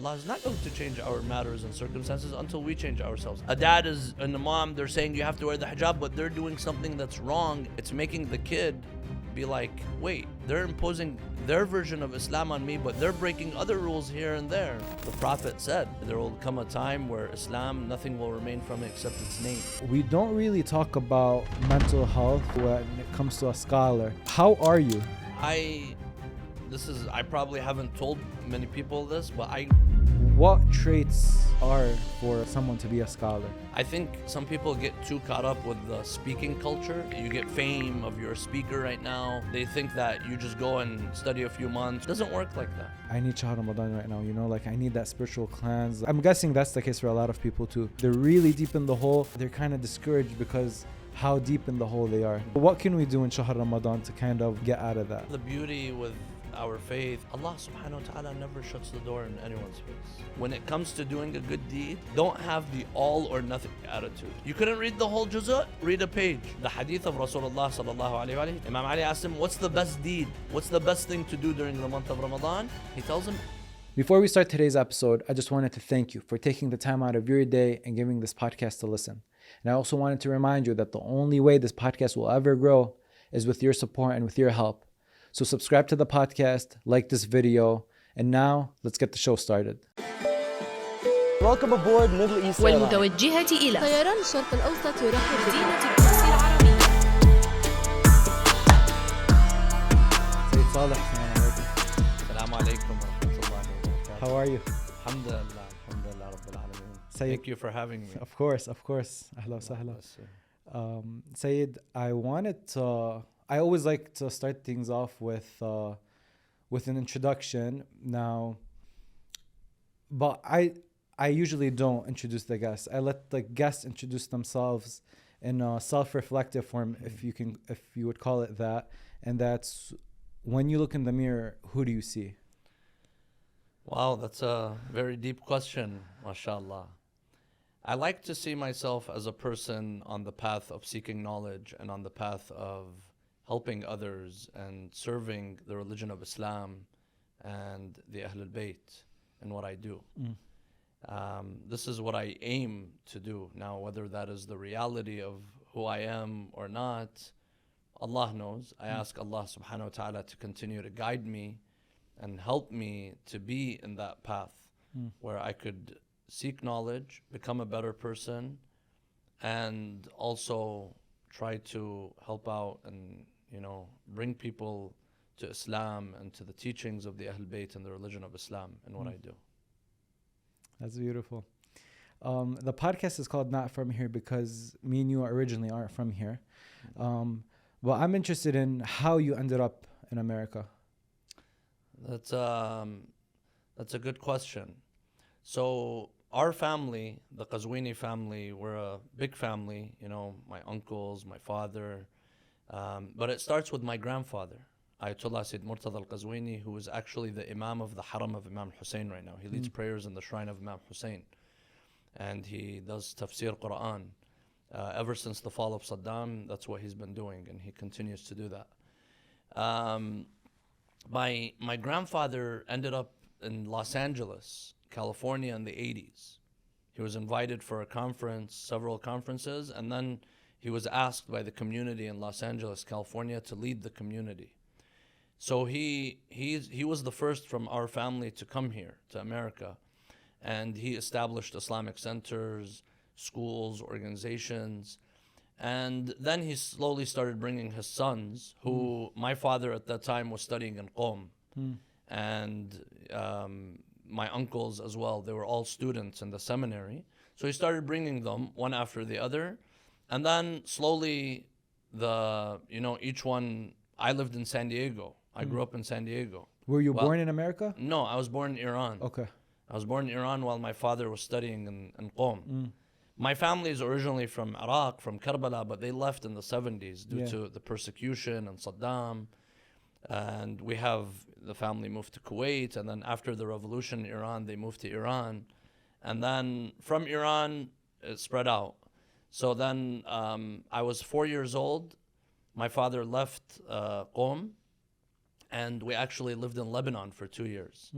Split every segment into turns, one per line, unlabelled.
Allah is not going to change our matters and circumstances until we change ourselves. A dad and a mom, they're saying you have to wear the hijab, but they're doing something that's wrong. It's making the kid be like, wait, they're imposing their version of Islam on me, but they're breaking other rules here and there. The Prophet said there will come a time where Islam, nothing will remain from it except its name.
We don't really talk about mental health when it comes to a scholar. How are you?
I probably haven't told many people this, but
What traits are for someone to be a scholar?
I think some people get too caught up with the speaking culture. You get fame of you're a speaker right now. They think that you just go and study a few months. It doesn't work like that.
I need Shahr Ramadan right now, like I need that spiritual cleanse. I'm guessing that's the case for a lot of people too. They're really deep in the hole. They're kind of discouraged because how deep in the hole they are. What can we do in Shahr Ramadan to kind of get out of that?
The beauty with our faith, Allah subhanahu wa ta'ala never shuts the door in anyone's face. When it comes to doing a good deed, don't have the all or nothing attitude. You couldn't read the whole juz'ah? Read a page. The hadith of Rasulullah sallallahu alayhi wa sallam, Imam Ali asked him, what's the best deed? What's the best thing to do during the month of Ramadan? He tells him.
Before we start today's episode, I just wanted to thank you for taking the time out of your day and giving this podcast to listen. And I also wanted to remind you that the only way this podcast will ever grow is with your support and with your help. So subscribe to the podcast, like this video, and now let's get the show started.
Welcome aboard Middle East Airlines.
والمتوجهة إلى
طيران الشرق الأوسط يرحب
مدينة القدس العربية.
Sayed Saleh,
Assalamu alaikum wa rahmatullahi wa barakatuh.
how are you?
Alhamdulillah, alhamdulillah rabbil alameen.
Sayed,
Thank you for having me.
Of course. Ahla wa sahla. Sayed, I always like to start things off with an introduction now, but I usually don't introduce the guests. I let the guests introduce themselves in a self-reflective form, if you would call it that. And that's when you look in the mirror, who do you see?
Wow, that's a very deep question, mashallah. I like to see myself as a person on the path of seeking knowledge and on the path of helping others and serving the religion of Islam and the Ahlul Bayt in what I do. This is what I aim to do. Now, whether that is the reality of who I am or not, Allah knows. I ask Allah subhanahu wa ta'ala to continue to guide me and help me to be in that path where I could seek knowledge, become a better person, and also try to help out and bring people to Islam and to the teachings of the Ahlul Bayt and the religion of Islam in what I do.
That's beautiful. The podcast is called Not From Here because me and you originally aren't from here. Well, I'm interested in how you ended up in America.
That's a good question. So our family, the Qazwini family, we're a big family, my uncles, my father, but it starts with my grandfather, Ayatollah Sayyid Murtada al-Qazwini, who is actually the Imam of the Haram of Imam Hussein right now. He leads prayers in the shrine of Imam Hussein, and he does tafsir Quran. Ever since the fall of Saddam, that's what he's been doing, and he continues to do that. My grandfather ended up in Los Angeles, California in the 80s. He was invited for a conference, several conferences, and then he was asked by the community in Los Angeles, California, to lead the community. So he was the first from our family to come here to America, and he established Islamic centers, schools, organizations, and then he slowly started bringing his sons, who my father at that time was studying in Qom, and my uncles as well. They were all students in the seminary. So he started bringing them one after the other. And then slowly, each one, I lived in San Diego. I grew up in San Diego.
Were you born in America?
No, I was born in Iran.
Okay.
I was born in Iran while my father was studying in Qom. My family is originally from Iraq, from Karbala, but they left in the 70s due to the persecution and Saddam. And the family moved to Kuwait, and then after the revolution in Iran, they moved to Iran. And then from Iran, it spread out. So then I was 4 years old. My father left Qom, and we actually lived in Lebanon for 2 years.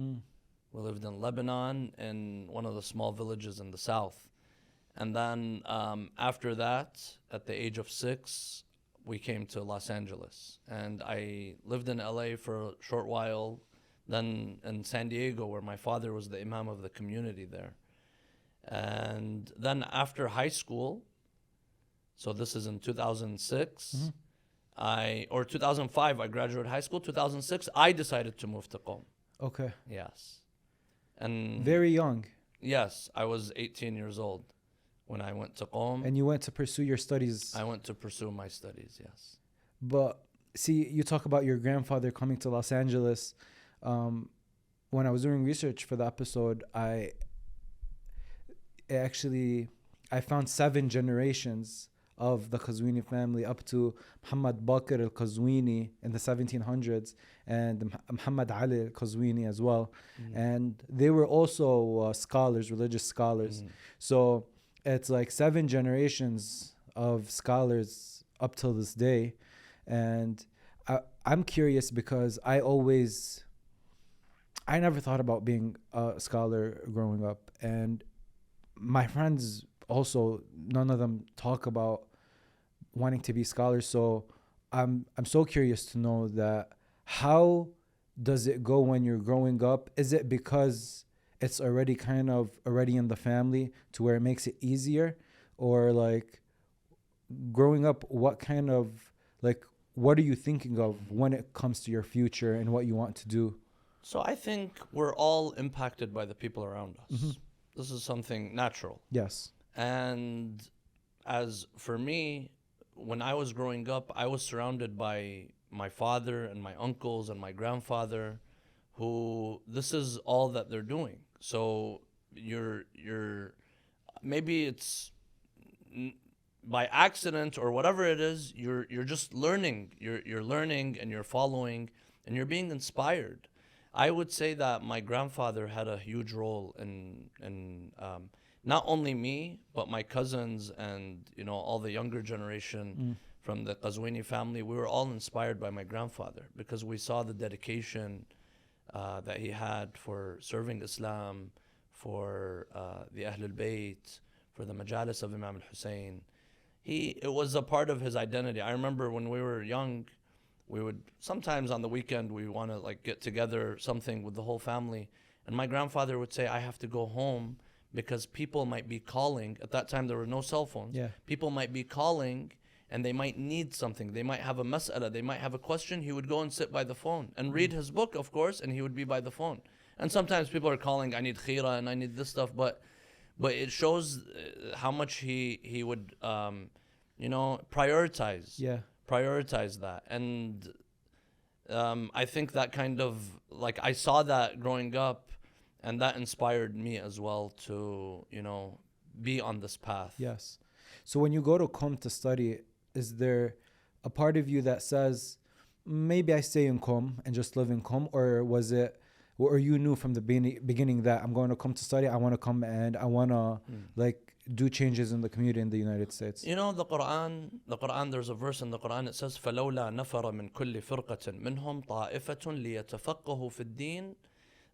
We lived in Lebanon in one of the small villages in the south. And then after that, at the age of 6, we came to Los Angeles. And I lived in LA for a short while, then in San Diego, where my father was the imam of the community there. And then after high school, so this is in 2006, or 2005, I graduated high school. 2006, I decided to move to Qom.
Okay.
Yes. And
Very young.
yes, I was 18 years old when I went to Qom.
And you went to pursue your studies.
I went to pursue my studies, yes.
But see, you talk about your grandfather coming to Los Angeles. When I was doing research for the episode, I found 7 generations of the Qazwini family up to Muhammad Baqir al-Qazwini in the 1700s and Muhammad Ali al-Qazwini as well. And they were also scholars, religious scholars. So it's like 7 generations of scholars up till this day. And I'm curious because I never thought about being a scholar growing up. And my friends also, none of them talk about wanting to be scholars. So I'm so curious to know that how does it go when you're growing up? Is it because it's already in the family to where it makes it easier? Or like growing up, what are you thinking of when it comes to your future and what you want to do?
So I think we're all impacted by the people around us. This is something natural.
Yes.
And as for me, when I was growing up, I was surrounded by my father and my uncles and my grandfather, who this is all that they're doing. So you're maybe it's by accident or whatever it is, you're just learning. You're learning and you're following and you're being inspired. I would say that my grandfather had a huge role in not only me, but my cousins and, all the younger generation from the Qazwini family. We were all inspired by my grandfather because we saw the dedication that he had for serving Islam, for the Ahlul Bayt, for the Majalis of Imam al-Hussein. It was a part of his identity. I remember when we were young, we would sometimes on the weekend we want to get together something with the whole family, and my grandfather would say, I have to go home because people might be calling. At that time there were no cell phones. People might be calling and they might need something. They might have a mas'ala, they might have a question. He would go and sit by the phone and read his book, of course, and he would be by the phone. And sometimes people are calling, I need khira and I need this stuff, but it shows how much he would prioritize that. And I think that kind of I saw that growing up, and that inspired me as well to be on this path.
Yes. So when you go to Qom to study, is there a part of you that says maybe I stay in Qom and just live in Qom, or you knew from the beginning that I'm going to come to study, I want to come and I want to do changes in the community in the United States?
The Quran, there's a verse in the Quran, it says فَلَوْلَا نَفَرَ مِنْ كُلِّ فِرْقَةٍ مِنْهُمْ طَائِفَةٌ لِيَتَفَقَّهُ فِي الدِّينِ.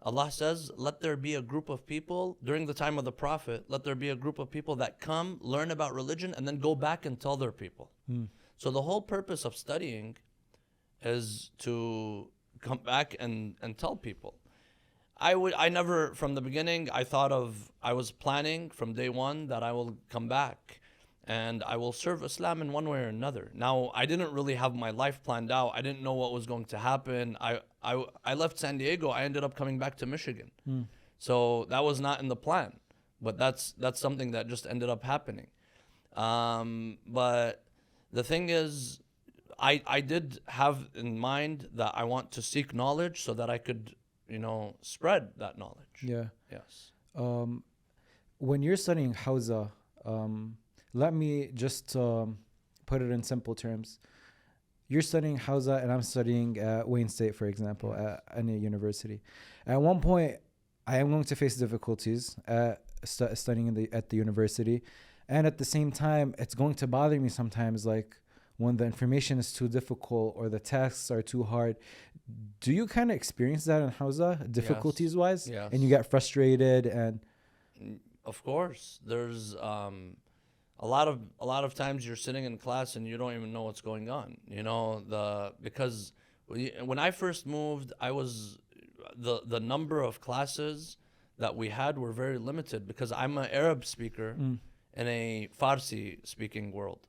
Allah says, let there be a group of people, during the time of the Prophet, let there be a group of people that come, learn about religion, and then go back and tell their people. So the whole purpose of studying is to come back and tell people. I never, from the beginning, I was planning from day one that I will come back and I will serve Islam in one way or another. Now, I didn't really have my life planned out. I didn't know what was going to happen. I left San Diego. I ended up coming back to Michigan. So that was not in the plan, but that's something that just ended up happening. But the thing is, I did have in mind that I want to seek knowledge so that I could spread that knowledge.
Yeah.
Yes.
When you're studying Hawza, let me just put it in simple terms. You're studying Hawza and I'm studying at Wayne State, for example, at any university. At one point, I am going to face difficulties at studying at the university. And at the same time, it's going to bother me sometimes, when the information is too difficult or the tasks are too hard. Do you kind of experience that in Hawza, difficulties wise?
Yes.
And you get frustrated and
Of course, there's a lot of times you're sitting in class and you don't even know what's going on. Because when I first moved, I was the number of classes that we had were very limited because I'm an Arab speaker in a Farsi speaking world.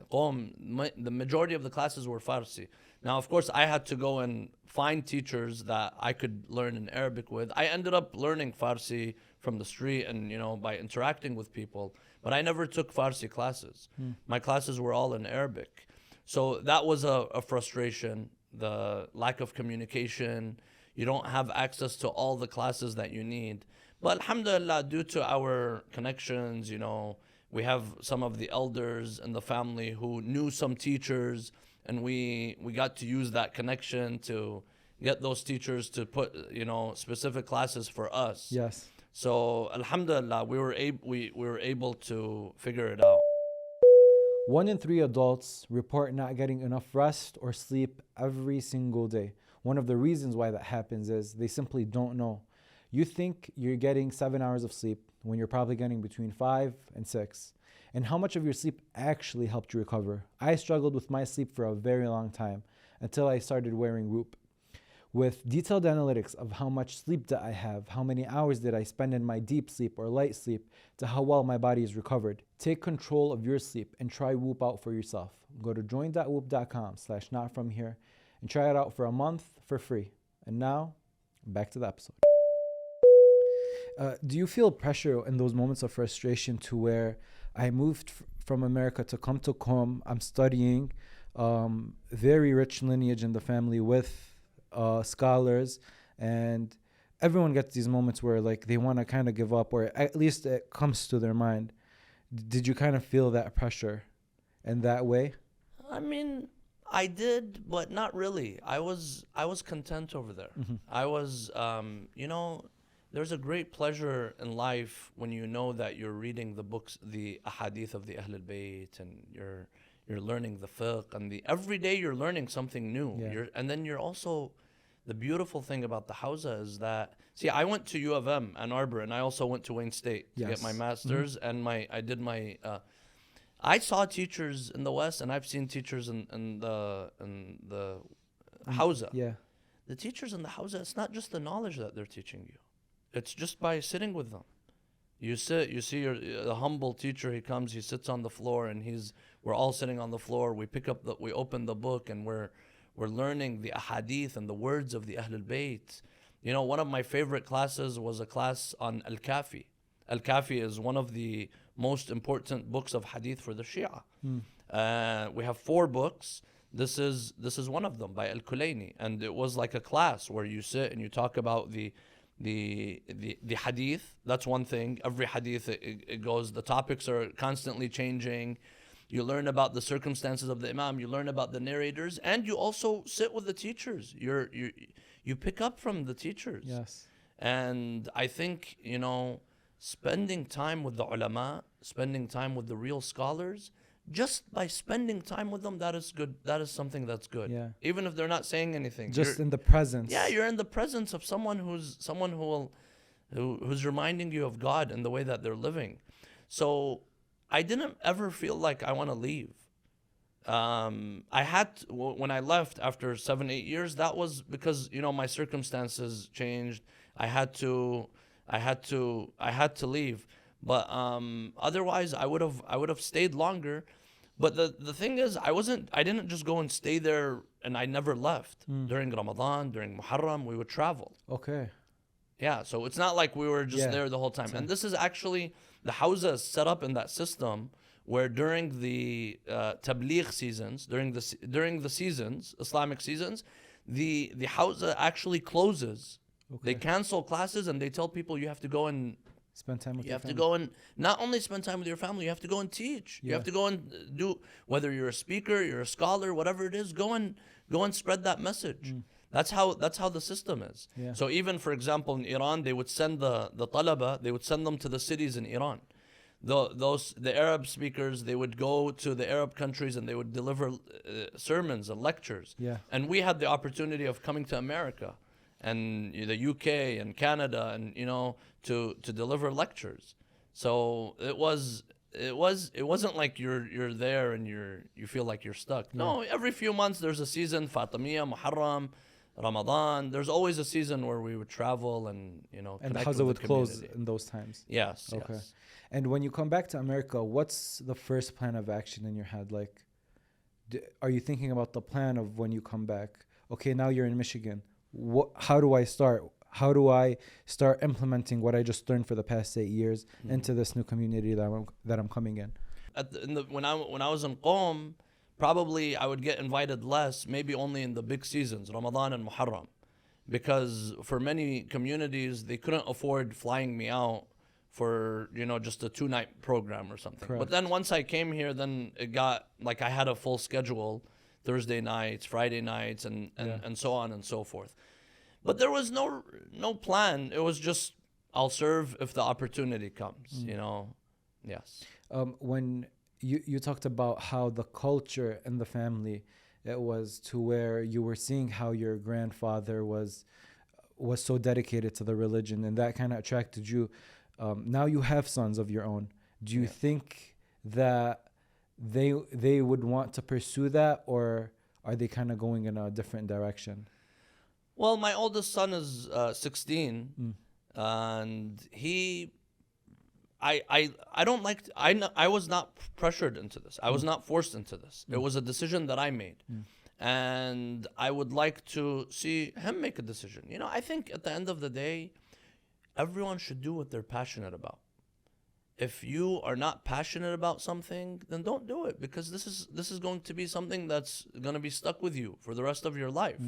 The majority of the classes were Farsi. Now, of course, I had to go and find teachers that I could learn in Arabic with. I ended up learning Farsi from the street and, by interacting with people. But I never took Farsi classes. My classes were all in Arabic. So that was a frustration, the lack of communication. You don't have access to all the classes that you need. But alhamdulillah, due to our connections, we have some of the elders in the family who knew some teachers, and we got to use that connection to get those teachers to put, specific classes for us.
yes.
So alhamdulillah, we were able to figure it out.
1 in 3 adults report not getting enough rest or sleep every single day. One of the reasons why that happens is they simply don't know. You think you're getting 7 hours of sleep when you're probably getting between 5 and 6. And how much of your sleep actually helped you recover? I struggled with my sleep for a very long time until I started wearing Roop. With detailed analytics of how much sleep did I have, how many hours did I spend in my deep sleep or light sleep, to how well my body is recovered. Take control of your sleep and try Whoop out for yourself. Go to join.whoop.com/notfromhere and try it out for a month for free. And now, back to the episode. Do you feel pressure in those moments of frustration to where I moved from America to come to Qom, I'm studying, very rich lineage in the family with scholars, and everyone gets these moments where like they want to kind of give up, or at least it comes to their mind. Did you kind of feel that pressure in that way?
I mean, I did, but not really. I was content over there. I was, there's a great pleasure in life when you know that you're reading the books, the ahadith of the Ahl al-Bayt, and you're learning the fiqh, and every day you're learning something new.
Yeah.
And then you're also, the beautiful thing about the Hawza is that, see, I went to U of M, Ann Arbor, and I also went to Wayne State to get my master's, and I saw teachers in the West, and I've seen teachers in the Hawza.
Yeah.
The teachers in the Hawza, it's not just the knowledge that they're teaching you. It's just by sitting with them. You sit, you see the humble teacher, he comes, he sits on the floor, and we're all sitting on the floor. We open the book, and we're learning the ahadith and the words of the Ahl al-Bayt. One of my favorite classes was a class on Al-Kafi. Al-Kafi is one of the most important books of hadith for the Shia. We have 4 books. This is one of them by Al-Kulayni, and it was like a class where you sit and you talk about the hadith. That's one thing. Every hadith it goes, the topics are constantly changing. You learn about the circumstances of the imam, you learn about the narrators, and you also sit with the teachers. You pick up from the teachers.
Yes.
And I think, spending time with the ulama, spending time with the real scholars, just by spending time with them, that is good. That is something that's good.
Yeah.
Even if they're not saying anything.
Just in the presence.
Yeah, you're in the presence of someone who's reminding you of God and the way that they're living. So I didn't ever feel like I want to leave. I had to, when I left after 7-8 years, that was because my circumstances changed. I had to leave. But otherwise, I would have stayed longer. But the thing is, I didn't just go and stay there and I never left. During Ramadan, during Muharram, we would travel.
Okay.
Yeah, so it's not like we were just there the whole time. And this is actually, the Hawza is set up in that system where during the tabligh seasons, during the seasons, Islamic seasons, the Hawza actually closes. Okay. They cancel classes and they tell people you have to go and
spend time with
you
your
have
family.
to go and not only spend time with your family, you have to go and teach. You have to go and do, whether you're a speaker, you're a scholar, whatever it is, go and spread that message. That's how the system is.
Yeah.
So even, for example, in Iran, they would send the talaba, they would send them to the cities in Iran. the Arab speakers, they would go to the Arab countries and they would deliver sermons and lectures.
Yeah.
And we had the opportunity of coming to America and the UK and Canada and to deliver lectures. So it wasn't like you're there and you feel like you're stuck. No, every few months there's a season, Fatimiyya, Muharram, Ramadan. There's always a season where we would travel and
And the
connect
Hawza
with
would
the
close
community.
in those times.
Yes.
Okay.
Yes.
And when you come back to America, what's the first plan of action in your head? Like, are you thinking about the plan of when you come back? Okay, now you're in Michigan. How do I start? How do I start implementing what I just learned for the past 8 years into this new community that I'm coming in?
When I was in Qom, probably I would get invited less, maybe only in the big seasons, Ramadan and Muharram, because for many communities they couldn't afford flying me out for just a 2-night program or something.
Correct.
But then once I came here, then it got like I had a full schedule, Thursday nights, Friday nights, and so on and so forth. But there was no plan. It was just I'll serve if the opportunity comes. Yes.
When you talked about how the culture in the family, it was to where you were seeing how your grandfather was so dedicated to the religion, and that kind of attracted you. Now you have sons of your own. Do you think that they would want to pursue that, or are they kind of going in a different direction?
Well, my oldest son is 16, and I was not pressured into this. I was not forced into this. It was a decision that I made. And I would like to see him make a decision. I think at the end of the day, everyone should do what they're passionate about. If you are not passionate about something, then don't do it, because this is going to be something that's going to be stuck with you for the rest of your life.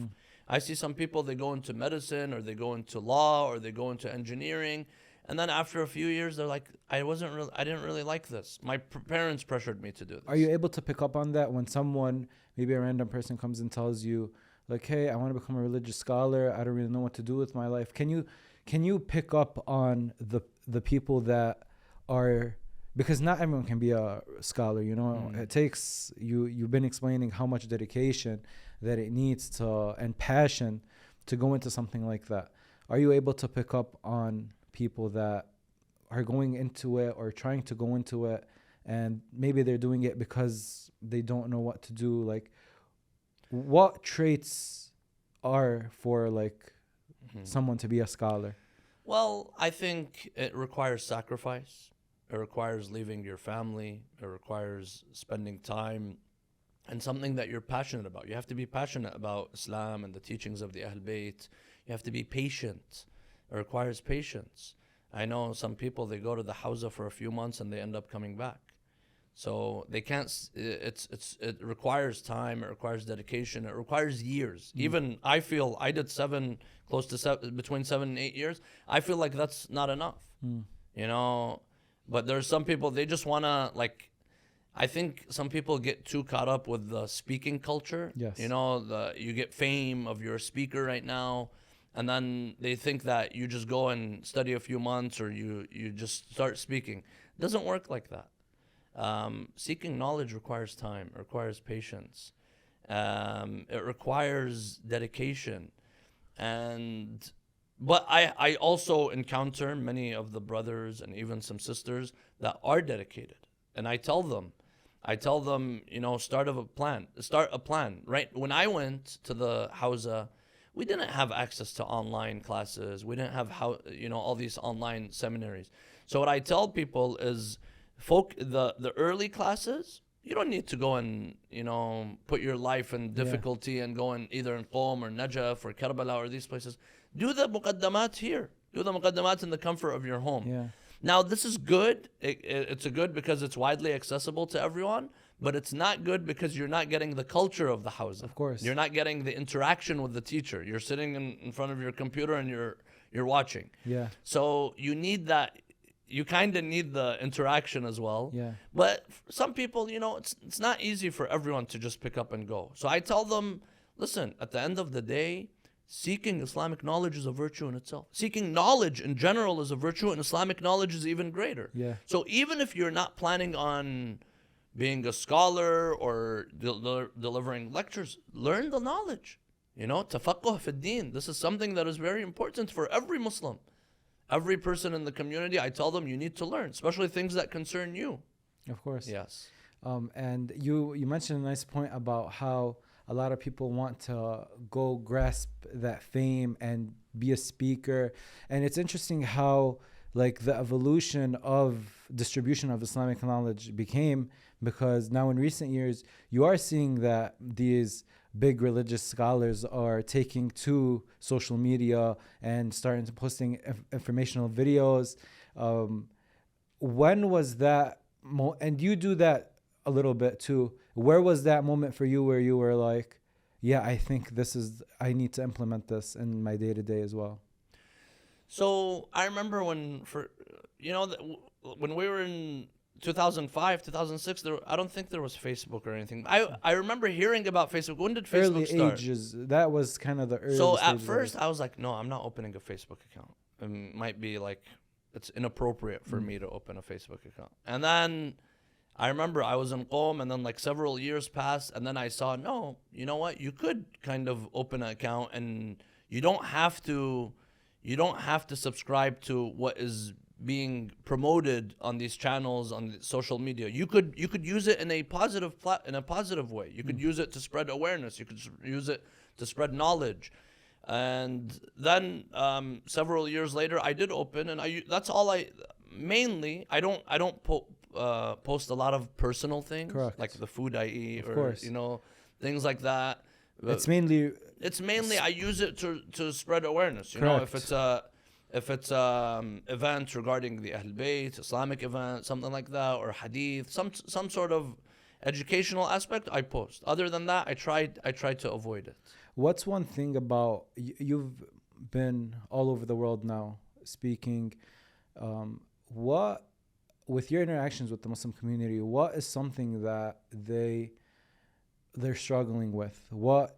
I see some people, they go into medicine or they go into law or they go into engineering, and then after a few years they're like, I didn't really like this. My parents pressured me to do this.
Are you able to pick up on that when someone, maybe a random person, comes and tells you like, hey, I want to become a religious scholar, I don't really know what to do with my life? Can you pick up on the people that are, because not everyone can be a scholar, it takes you've been explaining how much dedication that it needs to, and passion to go into something like that. Are you able to pick up on people that are going into it or trying to go into it, and maybe they're doing it because they don't know what to do? Like, what traits are for like someone to be a scholar?
Well, I think it requires sacrifice. It requires leaving your family. It requires spending time and something that you're passionate about. You have to be passionate about Islam and the teachings of the Ahl Bayt. You have to be patient. It requires patience. I know some people, they go to the Hawza for a few months and they end up coming back. So they can't, it requires time, it requires dedication, it requires years. Even I feel I did between 7 and 8 years. I feel like that's not enough, but there's some people, they just want to I think some people get too caught up with the speaking culture.
Yes.
You get fame of you're a speaker right now, and then they think that you just go and study a few months or you just start speaking. It doesn't work like that. Seeking knowledge requires time, it requires patience, it requires dedication, but I also encounter many of the brothers and even some sisters that are dedicated, and I tell them, start a plan. Right when I went to the Hawza, we didn't have access to online classes. We didn't have all these online seminaries. So what I tell people is, the early classes, you don't need to go and put your life in difficulty and go in either in Qom or Najaf or Karbala or these places. Do the muqaddamat here. Do the muqaddamat in the comfort of your home.
Yeah.
Now this is good. It's a good because it's widely accessible to everyone, but it's not good because you're not getting the culture of the Hawza.
Of course.
You're not getting the interaction with the teacher. You're sitting in front of your computer and you're watching.
Yeah.
So you need that. You kind of need the interaction as well.
Yeah.
But some people, it's not easy for everyone to just pick up and go. So I tell them, listen, at the end of the day, seeking Islamic knowledge is a virtue in itself. Seeking knowledge in general is a virtue, and Islamic knowledge is even greater.
Yeah.
So even if you're not planning on being a scholar or delivering lectures, learn the knowledge. Tafaqquh fi din. This is something that is very important for every Muslim. Every person in the community, I tell them, you need to learn, especially things that concern you.
Of course.
Yes.
And you mentioned a nice point about how a lot of people want to go grasp that fame and be a speaker. And it's interesting how like the evolution of distribution of Islamic knowledge became, because now in recent years, you are seeing that these big religious scholars are taking to social media and starting to posting informational videos. When was that? And you do that a little bit too. Where was that moment for you where you were like, yeah, I think I need to implement this in my day to day as well?
So I remember when we were in 2005, 2006, I don't think there was Facebook or anything. I remember hearing about Facebook. When did Facebook
early
start?
ages. That was kind of the early
So
stages
at
of
first
it.
I was like, no, I'm not opening a Facebook account. It might be like, it's inappropriate for me to open a Facebook account. And then I remember I was in Qom, and then like several years passed, and then I saw, no, you know what? You could kind of open an account, and you don't have to subscribe to what is being promoted on these channels on social media. You could use it in a positive way. You could use it to spread awareness. You could use it to spread knowledge. And then several years later, I did open, and that's all I mainly. I don't post a lot of personal things.
Correct.
Like the food I eat,
Of
or
course.
things like that.
It's mainly
I use it to spread awareness.
Correct.
If it's events regarding the Ahl Bayt, Islamic event, something like that, or hadith, some sort of educational aspect, I post. Other than that, I try to avoid it.
What's one thing about you've been all over the world now speaking? What, with your interactions with the Muslim community, what is something that they're struggling with? What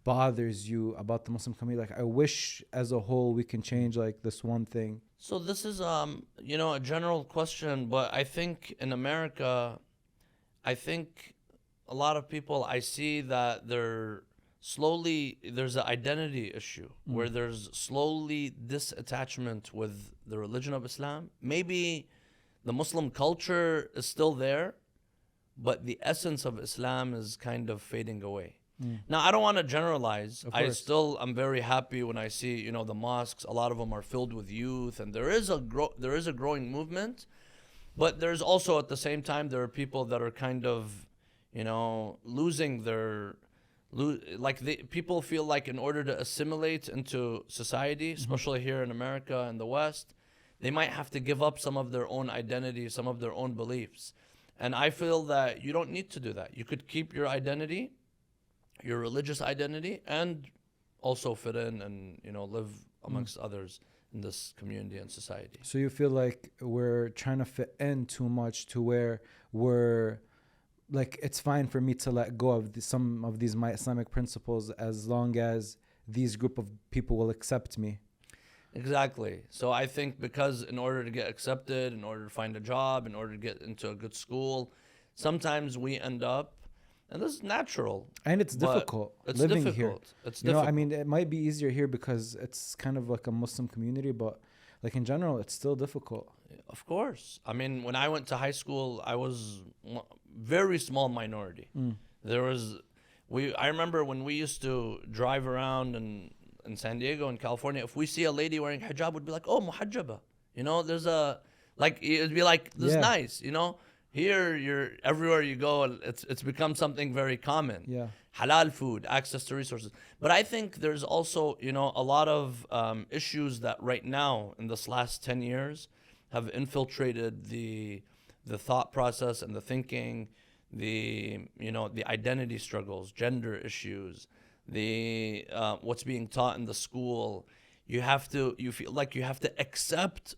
bothers you about the Muslim community? Like, I wish as a whole we can change like this one thing.
So this is a general question, but I think in America, I think a lot of people, I see that there's an identity issue where there's slowly disattachment with the religion of Islam. Maybe the Muslim culture is still there, but the essence of Islam is kind of fading away. Now, I don't want to generalize. I'm very happy when I see, the mosques, a lot of them are filled with youth, and there is a growing movement, but there's also at the same time, there are people that are kind of, losing people feel like in order to assimilate into society, especially here in America and the West, they might have to give up some of their own identity, some of their own beliefs. And I feel that you don't need to do that. You could keep your identity, your religious identity, and also fit in and live amongst others in this community and society.
So you feel like we're trying to fit in too much to where we're like, it's fine for me to let go of some of these my Islamic principles as long as these group of people will accept me.
Exactly. So I think because in order to get accepted, in order to find a job, in order to get into a good school, sometimes we end up, and this is natural.
And it's difficult living here.
It's
difficult. I mean, it might be easier here because it's kind of like a Muslim community, but like in general, it's still difficult.
Of course. I mean, when I went to high school, I was very small minority. I remember when we used to drive around in San Diego and California, if we see a lady wearing hijab, we'd be like, oh, muhajjaba. It'd be like, this is nice, Here, everywhere you go, it's become something very common.
Yeah.
Halal food, access to resources. But I think there's also, a lot of issues that right now, in this last 10 years, have infiltrated the thought process and the thinking, the identity struggles, gender issues, what's being taught in the school. You feel like you have to accept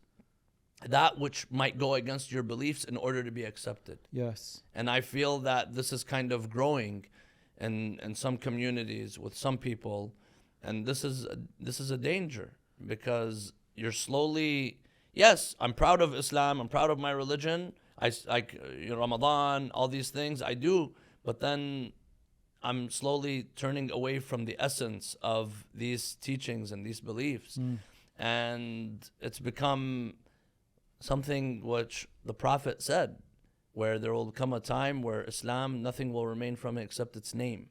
that which might go against your beliefs in order to be accepted.
Yes.
And I feel that this is kind of growing in some communities with some people, And this is a danger, because you're slowly, yes, I'm proud of Islam, I'm proud of my religion, Ramadan, all these things I do, but then I'm slowly turning away from the essence of these teachings and these beliefs. And it's become something which the Prophet said, where there will come a time where Islam, nothing will remain from it except its name.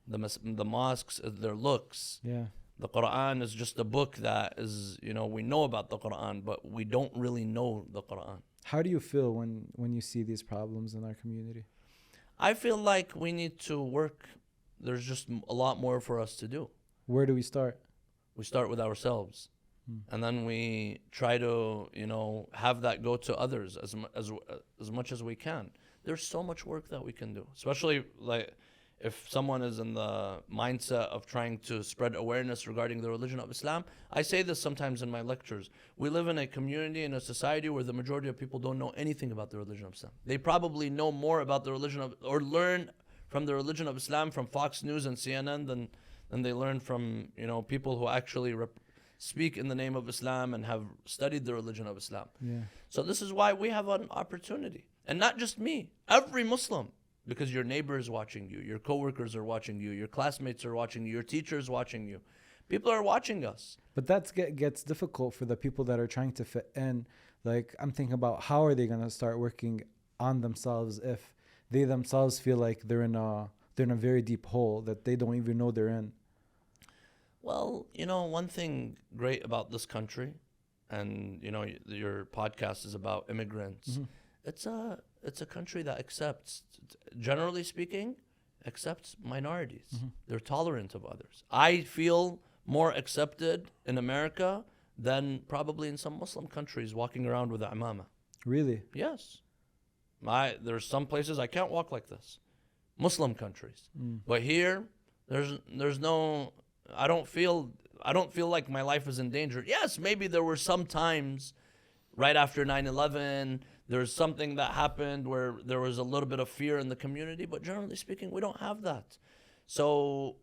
The mosques, their looks.
Yeah.
The Quran is just a book that is, we know about the Quran, but we don't really know the Quran.
How do you feel when you see these problems in our community?
I feel like we need to work. There's just a lot more for us to do.
Where do we start?
We start with ourselves. And then we try to, have that go to others as much as we can. There's so much work that we can do, especially like if someone is in the mindset of trying to spread awareness regarding the religion of Islam. I say this sometimes in my lectures. We live in a community, in a society where the majority of people don't know anything about the religion of Islam. They probably know more about the religion of, or learn from the religion of Islam from Fox News and CNN than they learn from, people who actually speak in the name of Islam and have studied the religion of Islam.
Yeah.
So this is why we have an opportunity. And not just me, every Muslim. Because your neighbor is watching you, your coworkers are watching you, your classmates are watching you, your teacher is watching you. People are watching us.
But that gets difficult for the people that are trying to fit in. Like, I'm thinking about how are they going to start working on themselves if they themselves feel like they're in a very deep hole that they don't even know they're in.
Well, one thing great about this country, and your podcast is about immigrants. It's a country that accepts, generally speaking, accepts minorities. They're tolerant of others. I feel more accepted in America than probably in some Muslim countries walking around with a imama.
Really?
Yes. There's some places I can't walk like this. Muslim countries. But here, there's no, I don't feel like my life is in danger. Yes, maybe there were some times right after 9/11, there's something that happened where there was a little bit of fear in the community, but generally speaking, we don't have that. So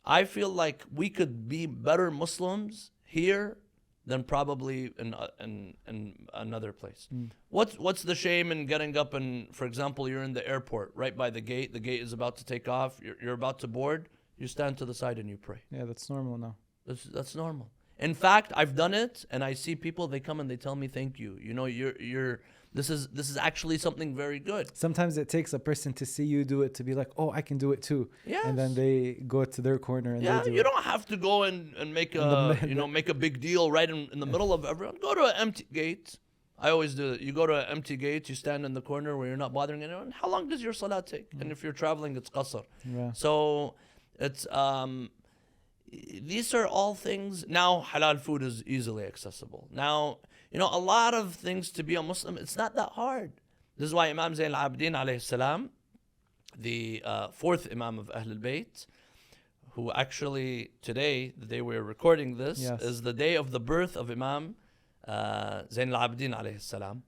I feel like we could be better Muslims here than probably in another place. What's the shame in getting up and, for example, you're in the airport, right by the gate is about to take off, you're about to board, you stand to the side and you pray.
Yeah, that's normal now.
That's normal. In fact, I've done it, and I see people, they come and they tell me thank you. This is actually something very good.
Sometimes it takes a person to see you do it to be like, oh, I can do it too.
Yes.
And then they go to their corner and they do
you
it.
don't have to go and make make a big deal right in the middle of everyone. Go to an empty gate. I always do it. You go to an empty gate, you stand in the corner where you're not bothering anyone. How long does your salah take? And if you're traveling, it's qasr.
Yeah.
So it's these are all things. Now halal food is easily accessible. Now, a lot of things to be a Muslim, it's not that hard. This is why Imam Zayn al-Abidin alayhi salam, the fourth Imam of Ahlul Bayt, who actually today, the day we're recording this,
Yes.
is the day of the birth of Imam Zayn al-Abidin alayhi salam.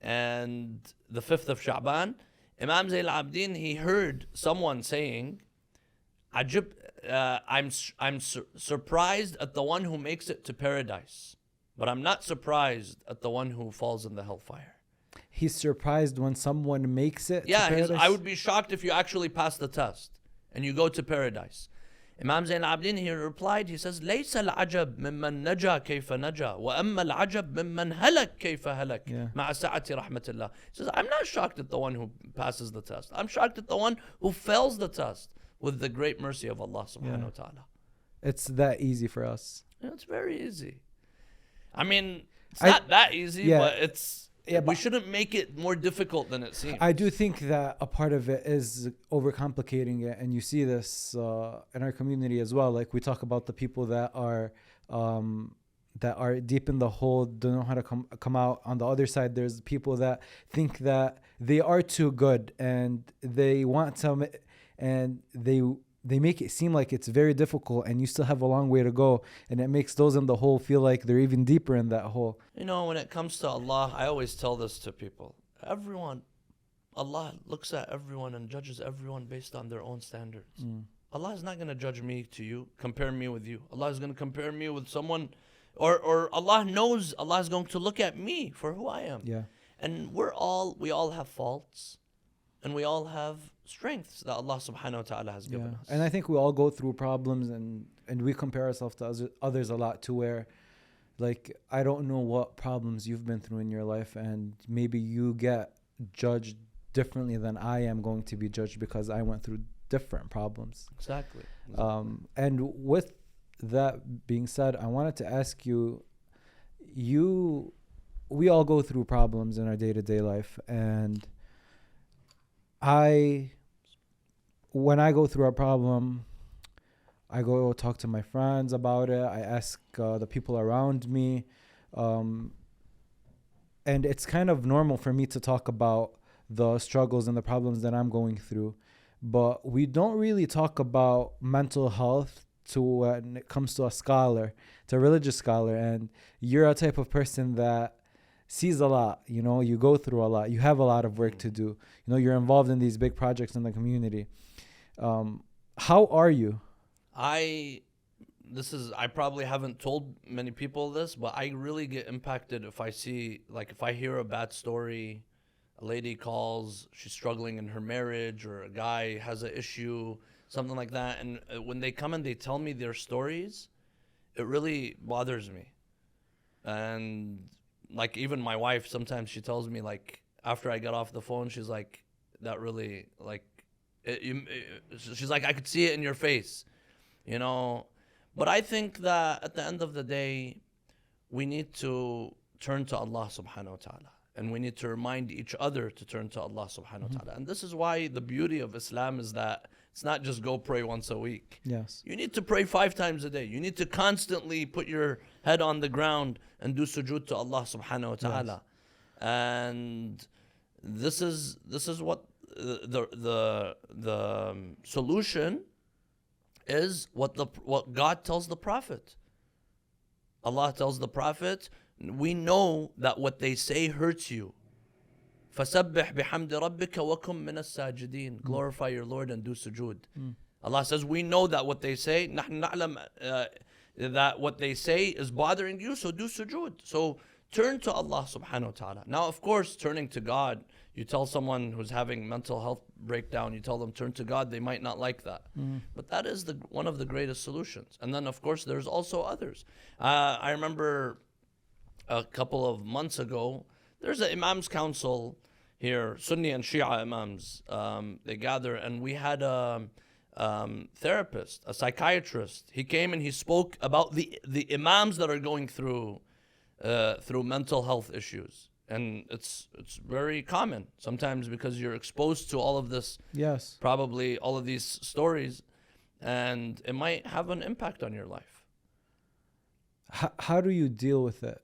And the 5th of Sha'ban, Imam Zayn al-Abidin, he heard someone saying, Ajib, I'm surprised at the one who makes it to paradise, but I'm not surprised at the one who falls in the hellfire.
He's surprised when someone makes it to
Yeah,
paradise?
I would be shocked if you actually pass the test and you go to paradise. Imam Zayn al-Abidin, he replied, he says, لَيْسَ الْعَجَبْ مِمَّنْ نَجَى كَيْفَ نَجَى وَأَمَّا الْعَجَبْ مِمَّنْ هَلَكْ كَيْفَ هَلَكْ مَعَ سَعَةِ رَحْمَةِ اللَّهِ. He says, I'm not shocked at the one who passes the test. I'm shocked at the one who fails the test with the great mercy of Allah subhanahu wa ta'ala.
It's that easy for us.
It's very easy. I mean, it's not that easy, but it's...
Yeah,
we shouldn't make it more difficult than it seems.
I do think that a part of it is overcomplicating it, and you see this in our community as well. Like we talk about the people that are deep in the hole, don't know how to come out. On the other side, there's people that think that they are too good, and they want some, and they make it seem like it's very difficult, and you still have a long way to go, and it makes those in the hole feel like they're even deeper in that hole.
When it comes to Allah, I always tell this to people. Allah looks at everyone and judges everyone based on their own standards. Allah is not going to judge me to you, compare me with you. Allah is going to compare me with someone, or Allah knows Allah is going to look at me for who I am.
Yeah.
And we all have faults, and we all have strengths that Allah subhanahu wa ta'ala has given us.
And I think we all go through problems, and we compare ourselves to others a lot, to where, like, I don't know what problems you've been through in your life, and maybe you get judged differently than I am going to be judged because I went through different problems.
Exactly.
And with that being said, I wanted to ask you, we all go through problems in our day-to-day life, and when I go through a problem, I go talk to my friends about it. I ask the people around me. And it's kind of normal for me to talk about the struggles and the problems that I'm going through. But we don't really talk about mental health when it comes to a scholar, to a religious scholar. And you're a type of person that sees a lot, you go through a lot. You have a lot of work to do. You're involved in these big projects in the community. How are you?
I probably haven't told many people this, but I really get impacted if I hear a bad story, a lady calls, she's struggling in her marriage, or a guy has an issue, something like that. And when they come and they tell me their stories, it really bothers me. And like, even my wife, sometimes she tells me, like, after I get off the phone, she's like, that really, like, she's like, I could see it in your face, But I think that at the end of the day, we need to turn to Allah subhanahu wa ta'ala. And we need to remind each other to turn to Allah subhanahu wa ta'ala. And this is why the beauty of Islam is that it's not just go pray once a week.
Yes.
You need to pray 5 times a day. You need to constantly put your head on the ground and do sujood to Allah subhanahu wa ta'ala. Yes. And this is what the solution is, what God tells the Prophet. Allah tells the Prophet, we know that what they say hurts you. فَسَبِّحْ بِحَمْدِ رَبِّكَ وَكُمْ مِنَ السَّاجِدِينَ. Glorify your Lord and do sujood. Allah says, we know that what they say, نَحْنُ نَعْلَمْ that what they say is bothering you, so do sujood. So turn to Allah subhanahu wa ta'ala. Now, of course, turning to God, you tell someone who's having mental health breakdown, you tell them turn to God, they might not like that. But that is one of the greatest solutions. And then, of course, there's also others. I remember a couple of months ago, there's an Imams Council here, Sunni and Shia Imams. They gather, and we had a therapist, a psychiatrist. He came and he spoke about the Imams that are going through mental health issues. And it's very common sometimes because you're exposed to all of this.
Yes. Probably
all of these stories, and it might have an impact on your life.
How do you deal with it?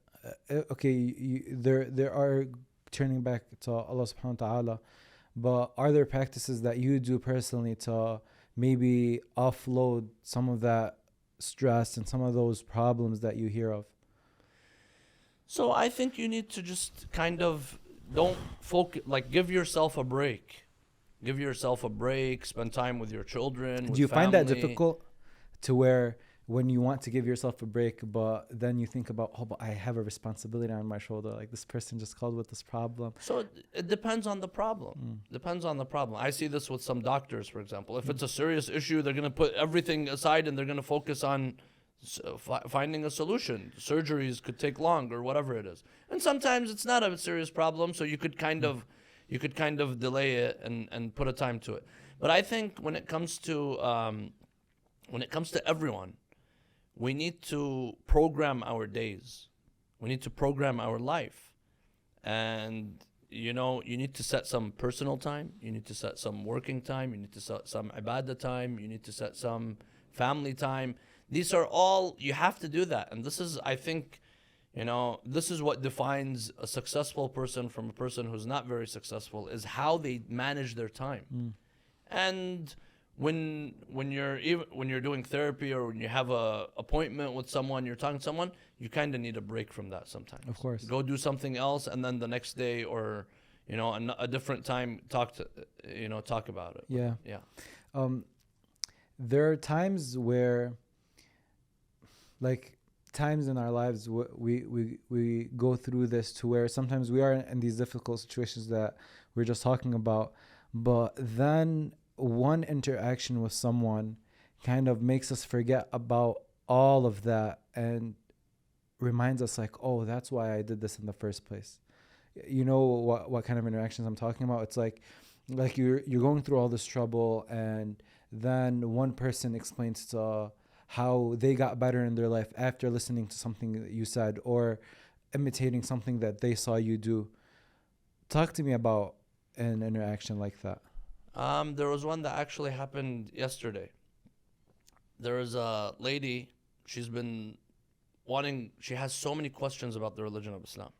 Okay, there are, turning back to Allah subhanahu wa ta'ala, but are there practices that you do personally to maybe offload some of that stress and some of those problems that you hear of?
So I think you need to just kind of don't focus, like, give yourself a break. Give yourself a break, spend time with your children,
Do you find that difficult, to where when you want to give yourself a break, but then you think about, but I have a responsibility on my shoulder, like this person just called with this problem?
So it depends on the problem. Depends on the problem. I see this with some doctors, for example. If it's a serious issue, they're going to put everything aside and they're going to focus on finding a solution. Surgeries could take long, or whatever it is. And sometimes it's not a serious problem, so you could kind of delay it and put a time to it. But I think when it comes to everyone, we need to program our days. We need to program our life. And you need to set some personal time, you need to set some working time, you need to set some ibadah time, you need to set some family time. These are all, you have to do that. And this is, I think, this is what defines a successful person from a person who's not very successful, is how they manage their time. And when you're doing therapy, or when you have a appointment with someone, you're talking to someone, you kind of need a break from that sometimes.
Of course.
Go do something else, and then the next day, or a different time, talk about it.
Yeah.
Yeah.
there are times where, like, times in our lives we go through this to where sometimes we are in these difficult situations that we're just talking about, but then one interaction with someone kind of makes us forget about all of that and reminds us like, oh, that's why I did this in the first place. You know what kind of interactions I'm talking about? It's like you're going through all this trouble, and then one person explains to how they got better in their life after listening to something that you said or imitating something that they saw you do. Talk to me about an interaction like that.
There was one that actually happened yesterday. There is a lady, she has so many questions about the religion of Islam,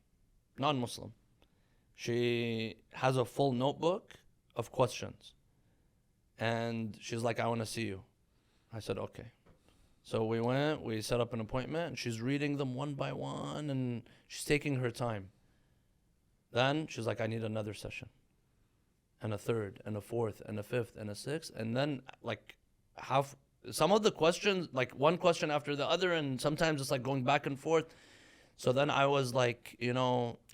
non-Muslim. She has a full notebook of questions. And she's like, I want to see you. I said, okay. So we set up an appointment, and she's reading them one by one, and she's taking her time. Then she's like, I need another session, and a third, and a fourth, and a fifth, and a sixth. And then like some of the questions, like one question after the other, and sometimes it's like going back and forth. So then I was like,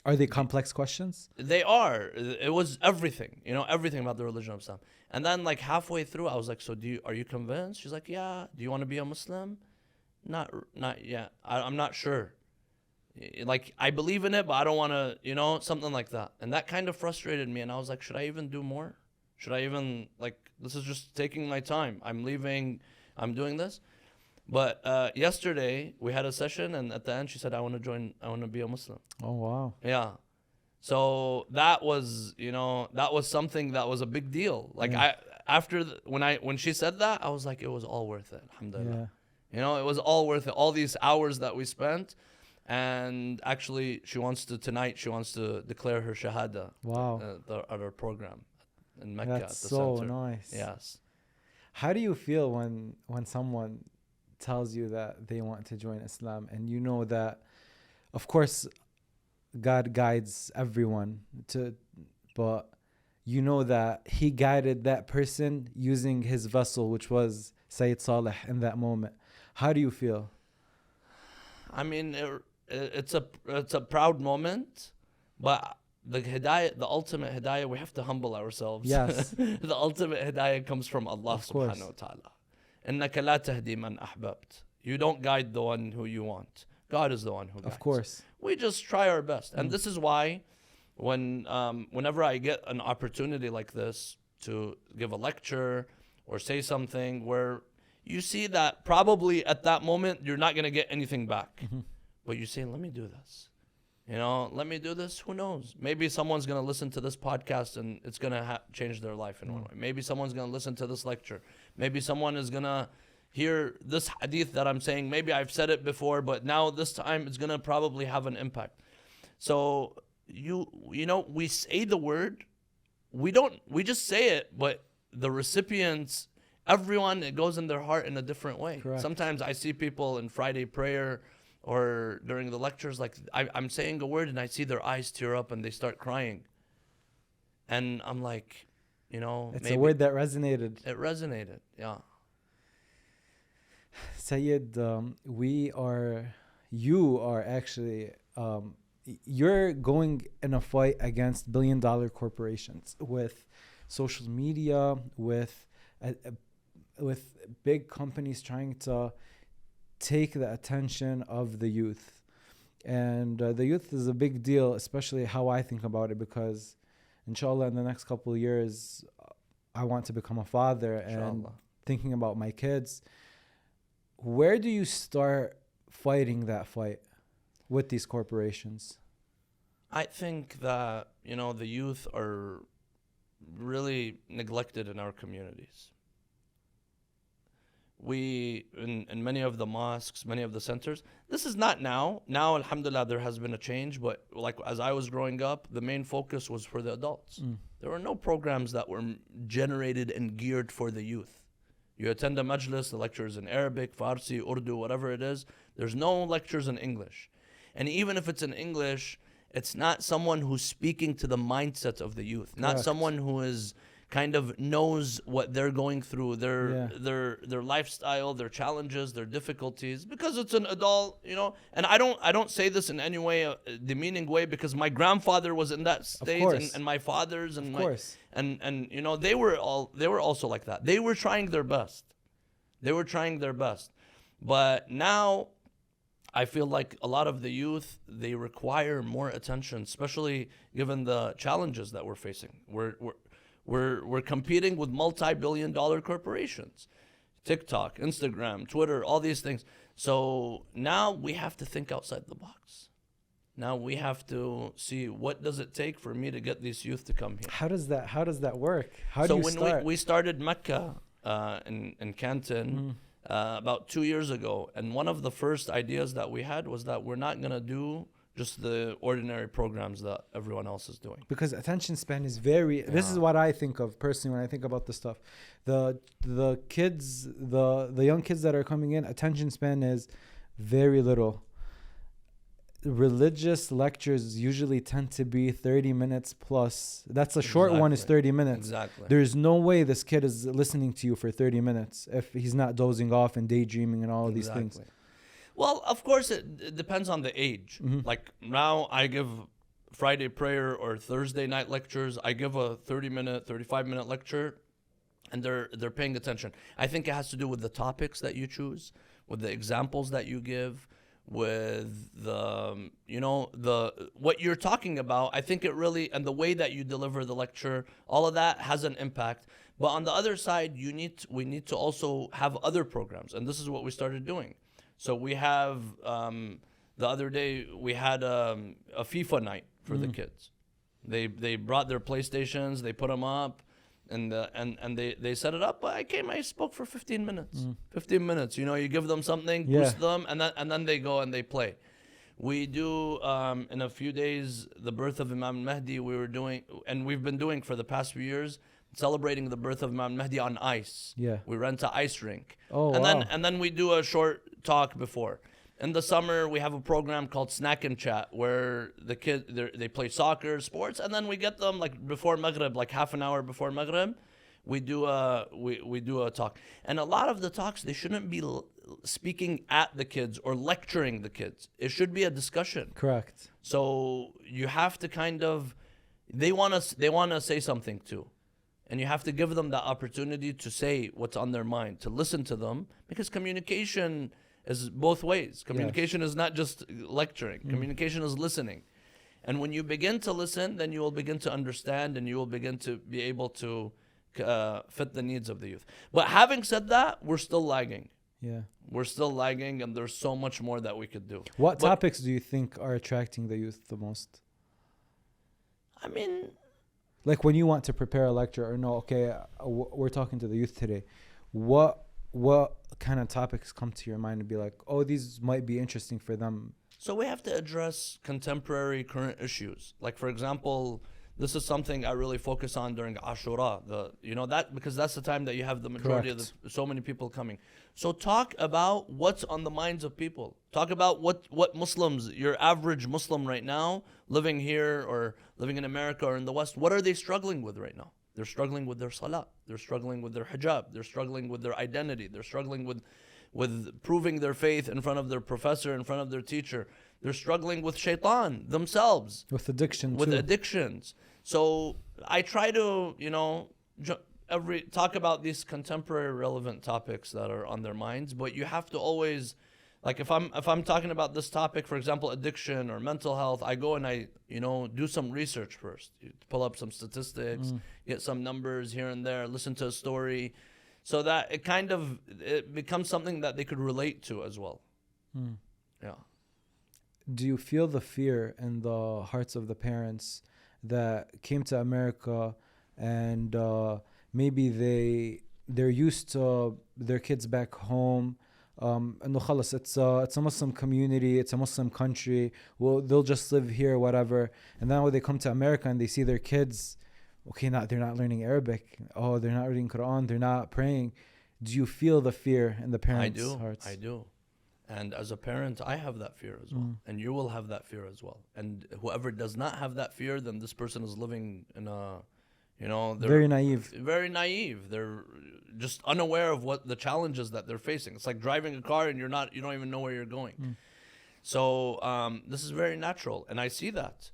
Are they complex questions?
They are. It was everything, everything about the religion of Islam. And then like halfway through, I was like, so are you convinced? She's like, yeah. Do you want to be a Muslim? Not yet. I'm not sure. Like, I believe in it, but I don't want to, something like that. And that kind of frustrated me. And I was like, should I even do more? Should I even, this is just taking my time. I'm leaving. I'm doing this. But yesterday we had a session, and at the end she said, I want to be a Muslim.
Oh, wow.
Yeah. So that was, that was something that was a big deal. Like when she said that, I was like, it was all worth it. Alhamdulillah.
Yeah.
It was all worth it. All these hours that we spent. And actually tonight she wants to declare her Shahada.
Wow.
At our program in Mecca.
That's
at the
so
center.
nice.
Yes.
How do you feel when someone tells you that they want to join Islam, and you know that, of course, God guides everyone but you know that He guided that person using His vessel, which was Sayed Saleh in that moment. How do you feel?
I mean, it's a proud moment, but the hidayah, the ultimate hidayah, we have to humble ourselves.
Yes.
The ultimate hidayah comes from Allah subhanahu wa ta'ala. إِنَّكَ لَا تَهْدِي مَنْ أَحْبَبْتَ. You don't guide the one who you want. God is the one who guides.
Of course.
We just try our best. And this is why whenever I get an opportunity like this to give a lecture or say something where you see that probably at that moment you're not going to get anything back. But you say, let me do this. Let me do this. Who knows? Maybe someone's going to listen to this podcast and it's going to change their life in one way. Maybe someone's going to listen to this lecture. Maybe someone is going to hear this hadith that I'm saying. Maybe I've said it before, but now this time it's going to probably have an impact. So, we say the word. We just say it, but the recipients, everyone, it goes in their heart in a different way.
Correct.
Sometimes I see people in Friday prayer or during the lectures, like I'm saying a word and I see their eyes tear up and they start crying. And I'm like,
it's a word that resonated.
It resonated, yeah.
Sayed, you are actually, you're going in a fight against billion-dollar corporations with social media, with big companies trying to take the attention of the youth. And the youth is a big deal, especially how I think about it, because inshallah in the next couple of years I want to become a father, and thinking about my kids. Where do you start fighting that fight with these corporations?
I think that, the youth are really neglected in our communities. We, in many of the mosques, many of the centers, this is not now. Now, alhamdulillah, there has been a change, but like as I was growing up, the main focus was for the adults. There were no programs that were generated and geared for the youth. You attend a majlis, the lecture is in Arabic, Farsi, Urdu, whatever it is. There's no lectures in English. And even if it's in English, it's not someone who's speaking to the mindset of the youth. Not
Correct.
someone who is kind of knows what they're going through,
Yeah.
their lifestyle, their challenges, their difficulties, because it's an adult, And I don't say this in any way a demeaning way, because my grandfather was in that stage,
course.
and my fathers, and
Of
my
course.
and they were also like that. They were trying their best. But now I feel like a lot of the youth, they require more attention, especially given the challenges that we're facing. We're competing with multi-billion-dollar corporations, TikTok, Instagram, Twitter, all these things. So now we have to think outside the box. Now we have to see, what does it take for me to get these youth to come here.
How does that work? How
so
do you
when
start?
we started Mecca in Canton about 2 years ago, and one of the first ideas that we had was that we're not going to do just the ordinary programs that everyone else is doing.
Because attention span is very, this is what I think of personally when I think about this stuff. The kids, the young kids that are coming in, attention span is very little. Religious lectures usually tend to be 30 minutes plus. That's a short one, is 30 minutes.
Exactly.
There's no way this kid is listening to you for 30 minutes if he's not dozing off and daydreaming and all of these things.
Well, of course, it depends on the age. Like now I give Friday prayer or Thursday night lectures. I give a 30-minute, 35-minute lecture, and they're paying attention. I think it has to do with the topics that you choose, with the examples that you give, with the what you're talking about. I think it really, and the way that you deliver the lecture, all of that has an impact. But on the other side, we need to also have other programs, and this is what we started doing. So we have the other day we had a FIFA night for the kids. They brought their PlayStations, they put them up, and they set it up. But I spoke for 15 minutes. 15 minutes. You give them something, boost them, and then they go and they play. We do in a few days the birth of Imam Mahdi. We've been doing for the past few years, celebrating the birth of Imam Mahdi on ice.
Yeah.
We rent an ice rink.
Oh,
and then we do a short talk before. In the summer, we have a program called Snack and Chat, where the kids they play soccer, sports, and then we get them like before Maghrib, like half an hour before Maghrib, we do a talk. And a lot of the talks, they shouldn't be speaking at the kids or lecturing the kids. It should be a discussion.
Correct.
So you have to kind of, they want to say something too. And you have to give them the opportunity to say what's on their mind, to listen to them, because communication is both ways. Communication is not just lecturing. Communication is listening. And when you begin to listen, then you will begin to understand, and you will begin to be able to fit the needs of the youth. But having said that, we're still lagging.
Yeah.
We're still lagging, and there's so much more that we could do.
What topics do you think are attracting the youth the most?
I mean,
like when you want to prepare a lecture, or no, okay, we're talking to the youth today. What kind of topics come to your mind and be like, oh, these might be interesting for them?
so we have to address contemporary current issues. Like, for example, this is something I really focus on during Ashura, because that's the time that you have the majority of so many people coming. So talk about what's on the minds of people. Talk about what Muslims, your average Muslim right now, living here or living in America or in the West, what are they struggling with right now? They're struggling with their salah. They're struggling with their hijab. They're struggling with their identity. They're struggling with proving their faith in front of their professor, in front of their teacher. They're struggling with shaitan themselves.
With addiction
With
too.
addictions. So I try to, talk about these contemporary relevant topics that are on their minds, but you have to always, like if I'm talking about this topic, for example, addiction or mental health, I go and I, do some research first. You pull up some statistics, get some numbers here and there, listen to a story, so that it becomes something that they could relate to as well. Yeah.
Do you feel the fear in the hearts of the parents that came to America and maybe they're used to their kids back home? It's a Muslim community, it's a Muslim country, well, they'll just live here, whatever. And then when they come to America and they see their kids, they're not learning Arabic, they're not reading Quran, they're not praying. Do you feel the fear in the parents' hearts?
I do. And as a parent, I have that fear as well. And you will have that fear as well. And whoever does not have that fear, then this person is living in a You know, they're
Very naive.
very naive. They're just unaware of what the challenges that they're facing. It's like driving a car and you don't even know where you're going. So this is very natural, and I see that.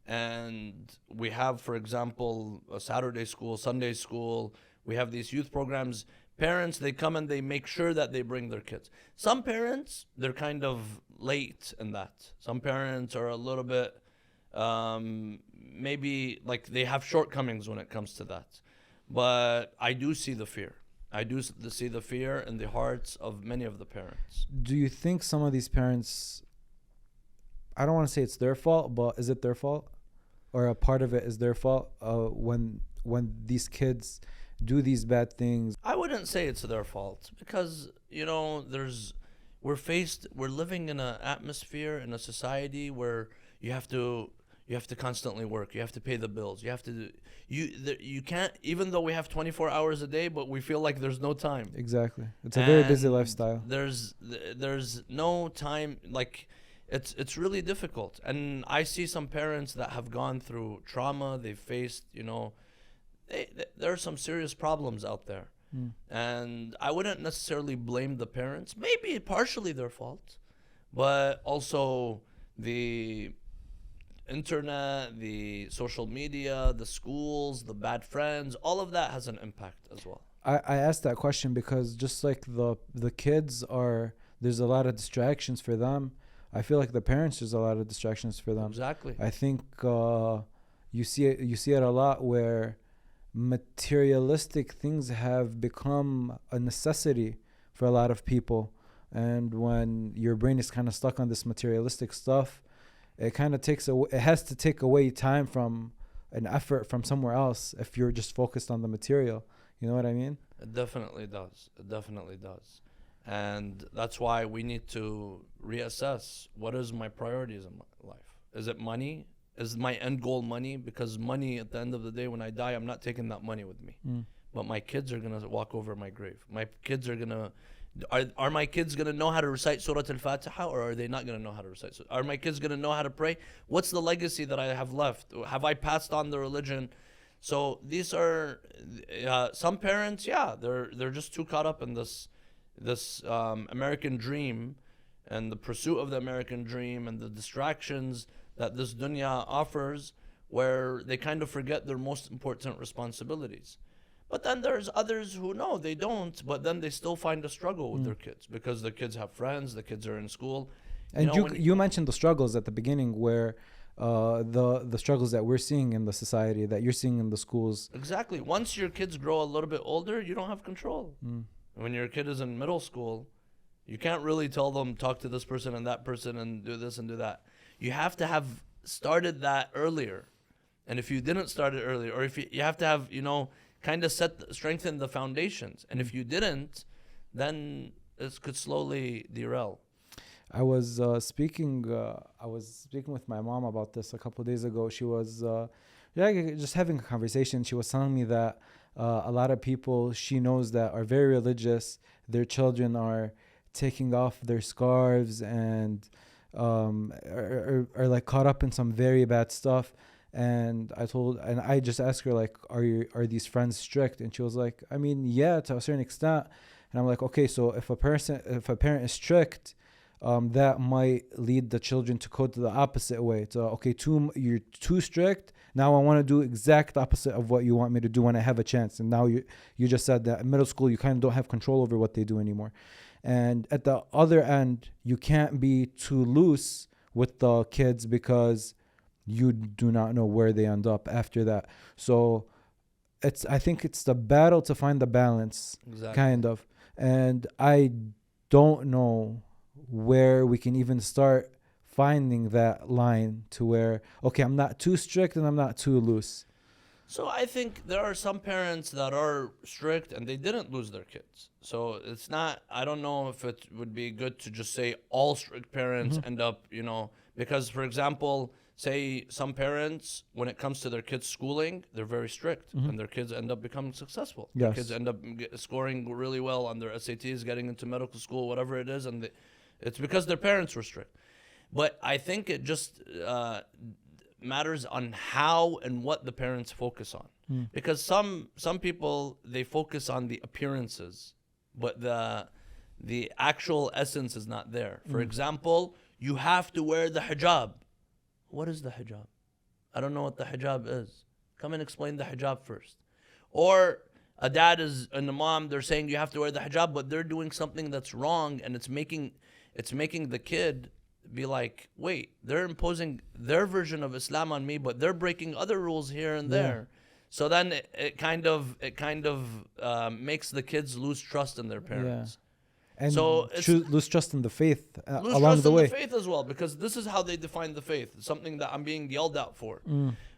And we have, for example, a Saturday school, Sunday school. We have these youth programs. Parents, they come and they make sure that they bring their kids. Some parents, they're kind of late in that. Some parents are a little bit, maybe like they have shortcomings when it comes to that. But I do see the fear. I do see the fear in the hearts of many of the parents.
Do you think some of these parents, I don't want to say it's their fault, but is it their fault? Or a part of it is their fault when these kids do these bad things?
I wouldn't say it's their fault because, you know, we're living in an atmosphere, in a society where you have to constantly work. You have to pay the bills. You can't, even though we have 24 hours a day, but we feel like there's no time.
Exactly. It's a very busy
And
lifestyle.
There's no time, like it's really difficult. And I see some parents that have gone through trauma. They've faced, you know, there are some serious problems out there. And I wouldn't necessarily blame the parents. Maybe partially their fault, but also the internet, the social media, the schools, the bad friends, all of that has an impact as well.
I asked that question because just like the kids there's a lot of distractions for them. I feel like the parents, there's a lot of distractions for them.
Exactly.
I think you see it a lot where materialistic things have become a necessity for a lot of people, and when your brain is kind of stuck on this materialistic stuff, it has to take away time from an effort from somewhere else if you're just focused on the material. You know what I mean?
It definitely does. It definitely does. And that's why we need to reassess, what is my priorities in my life? Is it money? Is my end goal money? Because money, at the end of the day, when I die, I'm not taking that money with me. But my kids are going to walk over my grave. My kids are going to... Are my kids going to know how to recite Surah Al-Fatiha, or are they not going to know how to recite? Are my kids going to know how to pray? What's the legacy that I have left? Have I passed on the religion? So these are... some parents, they're just too caught up in this American dream and the pursuit of the American dream and the distractions that this dunya offers, where they kind of forget their most important responsibilities. But then there's others who know they don't, but then they still find a struggle with their kids because the kids have friends, the kids are in school.
And you mentioned the struggles at the beginning, where the struggles that we're seeing in the society, that you're seeing in the schools.
Exactly. Once your kids grow a little bit older, you don't have control. When your kid is in middle school, you can't really tell them, talk to this person and that person and do this and do that. You have to have started that earlier. And if you didn't start it earlier, or if you have to have, you know, kind of strengthen the foundations. And if you didn't, then it could slowly derail.
I was speaking with my mom about this a couple of days ago. She was just having a conversation. She was telling me that a lot of people she knows that are very religious, their children are taking off their scarves and are like caught up in some very bad stuff. And I just asked her, like, are these friends strict? And she was like, I mean, yeah, to a certain extent. And I'm like, okay, so if a parent is strict, that might lead the children to go to the opposite way. So, okay, you're too strict. Now I want to do exact opposite of what you want me to do when I have a chance. And now you just said that in middle school, you kind of don't have control over what they do anymore. And at the other end, you can't be too loose with the kids because you do not know where they end up after that. So I think it's the battle to find the balance,
Exactly.
kind of. And I don't know where we can even start finding that line to where, okay, I'm not too strict and I'm not too loose.
So I think there are some parents that are strict and they didn't lose their kids. So it's not, I don't know if it would be good to just say all strict parents end up, you know, because, for example, say some parents, when it comes to their kids' schooling, they're very strict and their kids end up becoming successful.
Yes.
Their kids end up scoring really well on their SATs, getting into medical school, whatever it is, and it's because their parents were strict. But I think it just matters on how and what the parents focus on. Because some people, they focus on the appearances, but the actual essence is not there. For example, you have to wear the hijab. What is the hijab? I don't know what the hijab is. Come and explain the hijab first. Or a dad and a mom, they're saying you have to wear the hijab, but they're doing something that's wrong, and it's making the kid be like, wait, they're imposing their version of Islam on me, but they're breaking other rules here and there. So then it kind of makes the kids lose trust in their parents.
And
so
lose trust in the faith
lose
along
trust
the
in
way.
the faith as well, because this is how they define the faith. It's something that I'm being yelled at for.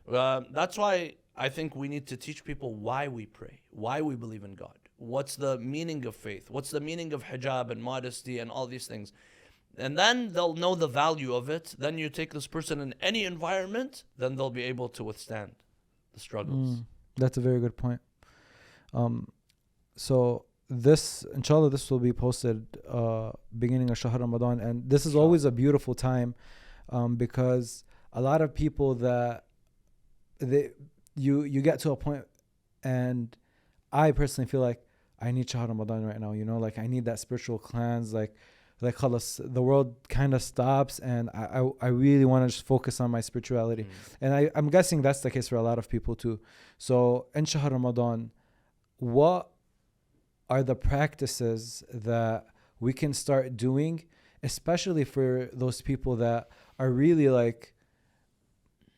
That's why I think we need to teach people why we pray, why we believe in God. What's the meaning of faith? What's the meaning of hijab and modesty and all these things? And then they'll know the value of it. Then you take this person in any environment, then they'll be able to withstand the struggles.
That's a very good point. So this, inshallah, this will be posted beginning of Shahr Ramadan, and this is always a beautiful time because a lot of people that you get to a point, and I personally feel like I need Shahr Ramadan right now, like I need that spiritual cleanse, like khalas, the world kind of stops, and I really want to just focus on my spirituality. And I'm guessing that's the case for a lot of people too. So in Shahr Ramadan, what are the practices that we can start doing, especially for those people that are really like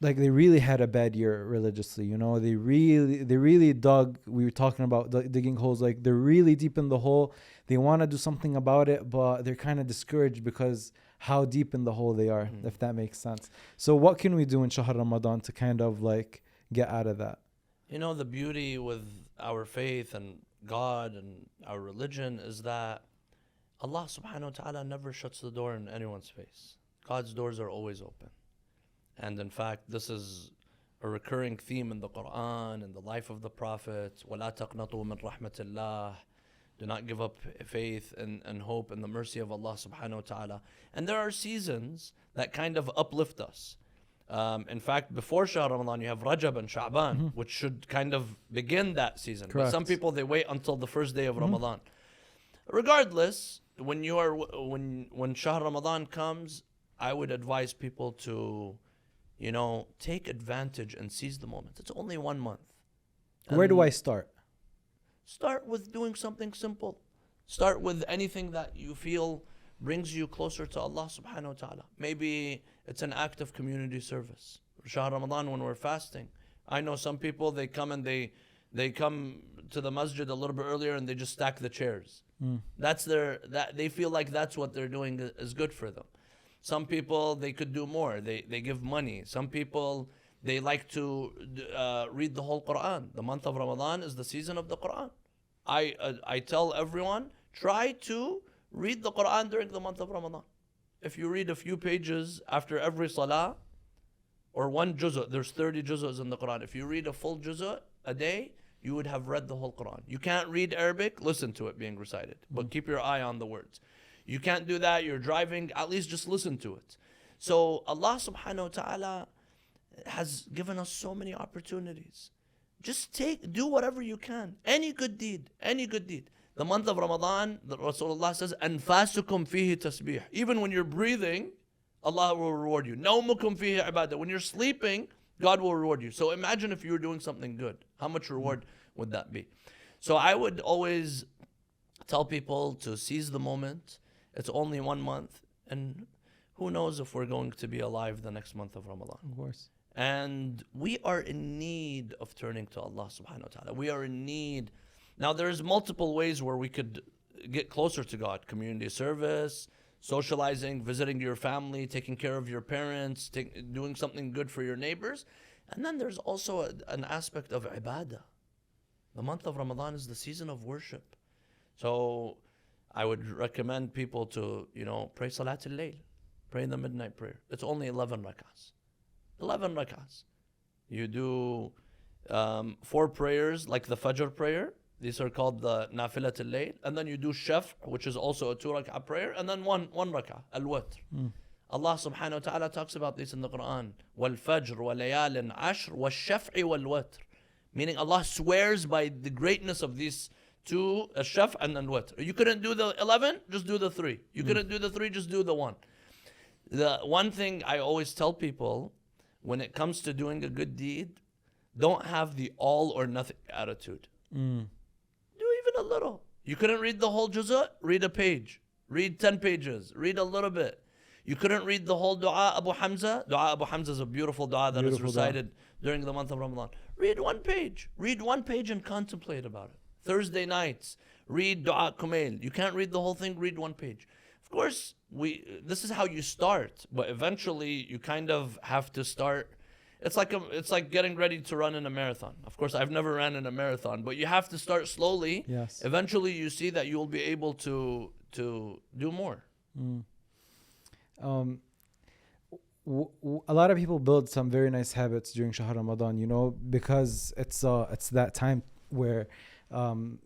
they really had a bad year religiously, they really dug, we were talking about digging holes, like they're really deep in the hole, they want to do something about it, but they're kind of discouraged because how deep in the hole they are, if that makes sense. So what can we do in Shahr Ramadan to kind of like get out of that?
The beauty with our faith and God and our religion is that Allah subhanahu wa ta'ala never shuts the door in anyone's face. God's doors are always open. And in fact, this is a recurring theme in the Quran and the life of the Prophet. وَلَا تَقْنَطُوا مِنْ رَحْمَةِ اللَّهِ. Do not give up faith and hope in the mercy of Allah subhanahu wa ta'ala. And there are seasons that kind of uplift us. In fact, before Shahr Ramadan, you have Rajab and Sha'ban, which should kind of begin that season.
Correct.
But some people, they wait until the first day of Ramadan. Regardless, when Shahr Ramadan comes, I would advise people to take advantage and seize the moment. It's only 1 month.
Where do I start?
Start with doing something simple. Start with anything that you feel brings you closer to Allah subhanahu wa ta'ala. Maybe it's an act of community service. Shahr Ramadan, when we're fasting, I know some people, they come and they come to the masjid a little bit earlier and they just stack the chairs. That's they feel like that's what they're doing is good for them. Some people, they could do more. They give money. Some people, they like to read the whole Quran. The month of Ramadan is the season of the Quran. I tell everyone, try to read the Quran during the month of Ramadan. If you read a few pages after every salah, or one juz'ah, there's 30 juz'ahs in the Quran. If you read a full juz'ah a day, you would have read the whole Quran. You can't read Arabic, listen to it being recited, but keep your eye on the words. You can't do that, you're driving, at least just listen to it. So Allah subhanahu wa ta'ala has given us so many opportunities. Just do whatever you can. Any good deed. The month of Ramadan, the Rasulullah says, أَنفَاسُكُمْ فِيهِ تَسْبِيحٌ. Even when you're breathing, Allah will reward you. نَوْمُكُمْ فِيهِ عِبَادَةٌ. When you're sleeping, God will reward you. So imagine if you were doing something good. How much reward would that be? So I would always tell people to seize the moment. It's only 1 month. And who knows if we're going to be alive the next month of Ramadan.
Of course.
And we are in need of turning to Allah subhanahu wa ta'ala. We are in need. Now there's multiple ways where we could get closer to God. Community service, socializing, visiting your family, taking care of your parents, doing something good for your neighbors. And then there's also an aspect of ibadah. The month of Ramadan is the season of worship. So I would recommend people to, pray Salatul Layl. Pray the midnight prayer. It's only 11 rak'ahs. 11 rak'ahs. You do 4 prayers like the Fajr prayer. These are called the Nafilat al-Layl. And then you do Shaf, which is also a 2 rak'ah prayer. And then one rak'ah, al-Watr. Allah subhanahu wa ta'ala talks about this in the Quran. وَالْفَجْرِ وَلَيَالٍ عَشْرٍ وَالشَّفْعِ وَالْوَتْرِ. Meaning Allah swears by the greatness of these two, الشَّفْع and al-watr. You couldn't do the 11, just do the 3. You couldn't do the 3, just do the 1. The one thing I always tell people, when it comes to doing a good deed, don't have the all or nothing attitude. Do even a little. You couldn't read the whole juz'ah? Read a page. Read 10 pages. Read a little bit. You couldn't read the whole dua Abu Hamza? Dua Abu Hamza is a beautiful dua that is recited during the month of Ramadan. Read 1 page. Read 1 page and contemplate about it. Thursday nights, read dua Kumail. You can't read the whole thing, read 1 page. Of course, this is how you start, but eventually you kind of have to start. It's like getting ready to run in a marathon. Of course, I've never ran in a marathon, but you have to start slowly.
Yes.
Eventually, you see that you'll be able to do more.
A lot of people build some very nice habits during Shahr Ramadan, because it's that time where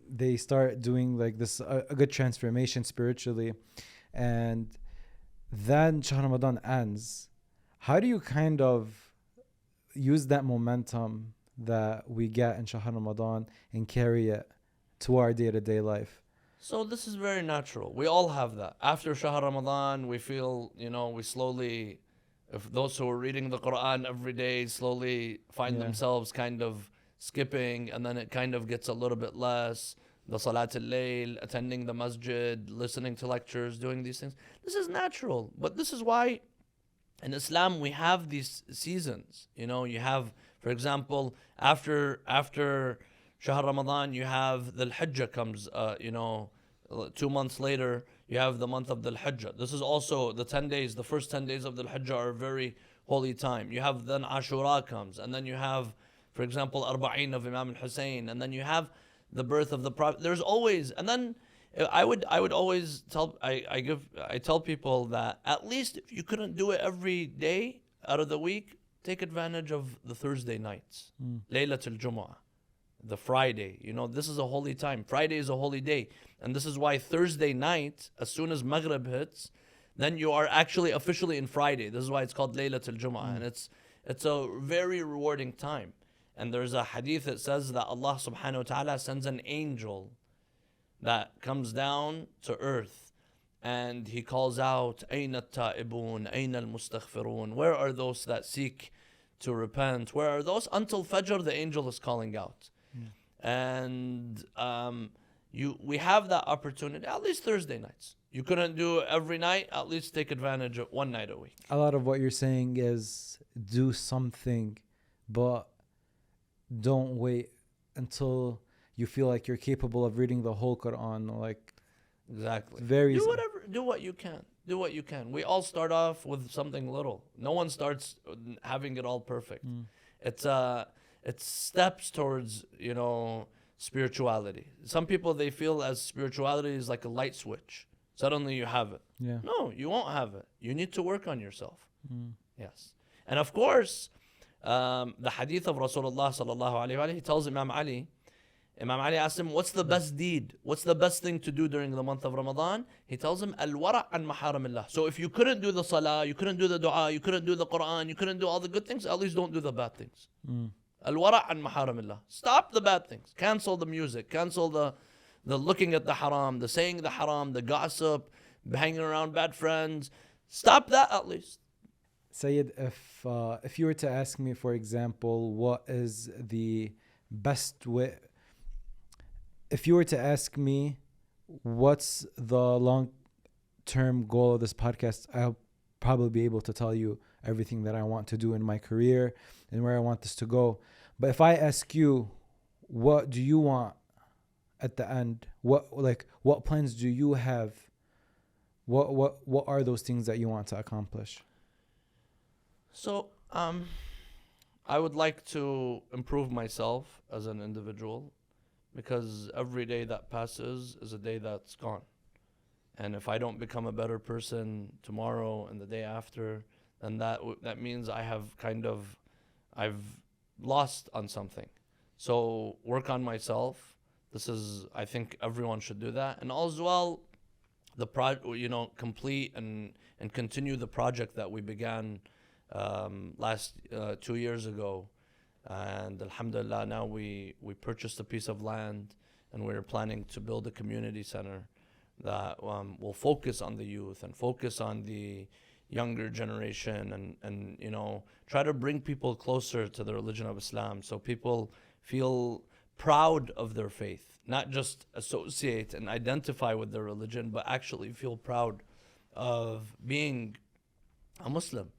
they start doing like this a good transformation spiritually, and then Shahr Ramadan ends. How do you kind of use that momentum that we get in Shahr Ramadan and carry it to our day-to-day life?
So this is very natural. We all have that. After Shahr Ramadan, we feel, we slowly, if those who are reading the Quran every day slowly find themselves kind of skipping, and then it kind of gets a little bit less. The Salat al-Layl, attending the masjid, listening to lectures, doing these things. This is natural. But this is why in Islam we have these seasons. You have, for example, after Shahr Ramadan, you have the Hajjah comes, 2 months later, you have the month of the Hajjah. This is also the 10 days, the first 10 days of the Hajjah are a very holy time. You have then Ashura comes, and then you have, for example, Arba'in of Imam al-Hussein, and then you have the birth of the Prophet. There's always, and then I would always tell, I tell people that at least if you couldn't do it every day out of the week, take advantage of the Thursday nights, Laylatul Jumu'ah. The Friday, this is a holy time. Friday is a holy day. And this is why Thursday night, as soon as Maghrib hits, then you are actually officially in Friday. This is why it's called Laylatul Jumu'ah. And it's a very rewarding time. And there's a hadith that says that Allah subhanahu wa ta'ala sends an angel that comes down to earth. And he calls out, Ayna at-ta'ibun, Ayna al-mustaghfirun. Where are those that seek to repent? Where are those? Until Fajr, the angel is calling out. And we have that opportunity at least Thursday nights. You couldn't do it every night, at least take advantage of 1 night a week.
A lot of what you're saying is do something, but don't wait until you feel like you're capable of reading the whole Quran.
Exactly. Do what you can. Do what you can. We all start off with something little. No one starts having it all perfect. It's steps towards, spirituality. Some people, they feel as spirituality is like a light switch. Suddenly you have it.
Yeah.
No, you won't have it. You need to work on yourself. Yes. And of course, the hadith of Rasulullah sallallahu alaihi wasallam, he tells Imam Ali asked him, what's the best deed? What's the best thing to do during the month of Ramadan? He tells him, al-wara' an maharamillah. So if you couldn't do the salah, you couldn't do the dua, you couldn't do the Quran, you couldn't do all the good things, at least don't do the bad things. Al-wara' an maharamillah. Stop the bad things. Cancel the music. Cancel the looking at the haram, the saying the haram, the gossip, hanging around bad friends. Stop that at least.
Sayed, if you were to ask me, for example, what is the best way, if you were to ask me what's the long-term goal of this podcast, I'll probably be able to tell you everything that I want to do in my career and where I want this to go. But if I ask you, what do you want at the end? What plans do you have? What are those things that you want to accomplish?
So, I would like to improve myself as an individual, because every day that passes is a day that's gone. And if I don't become a better person tomorrow and the day after, then that means I've lost on something. So work on myself. I think everyone should do that. And as well, complete and continue the project that we began last 2 years ago. And alhamdulillah, now we purchased a piece of land, and we're planning to build a community center that will focus on the youth and focus on the younger generation, and try to bring people closer to the religion of Islam, so people feel proud of their faith, not just associate and identify with their religion, but actually feel proud of being a Muslim.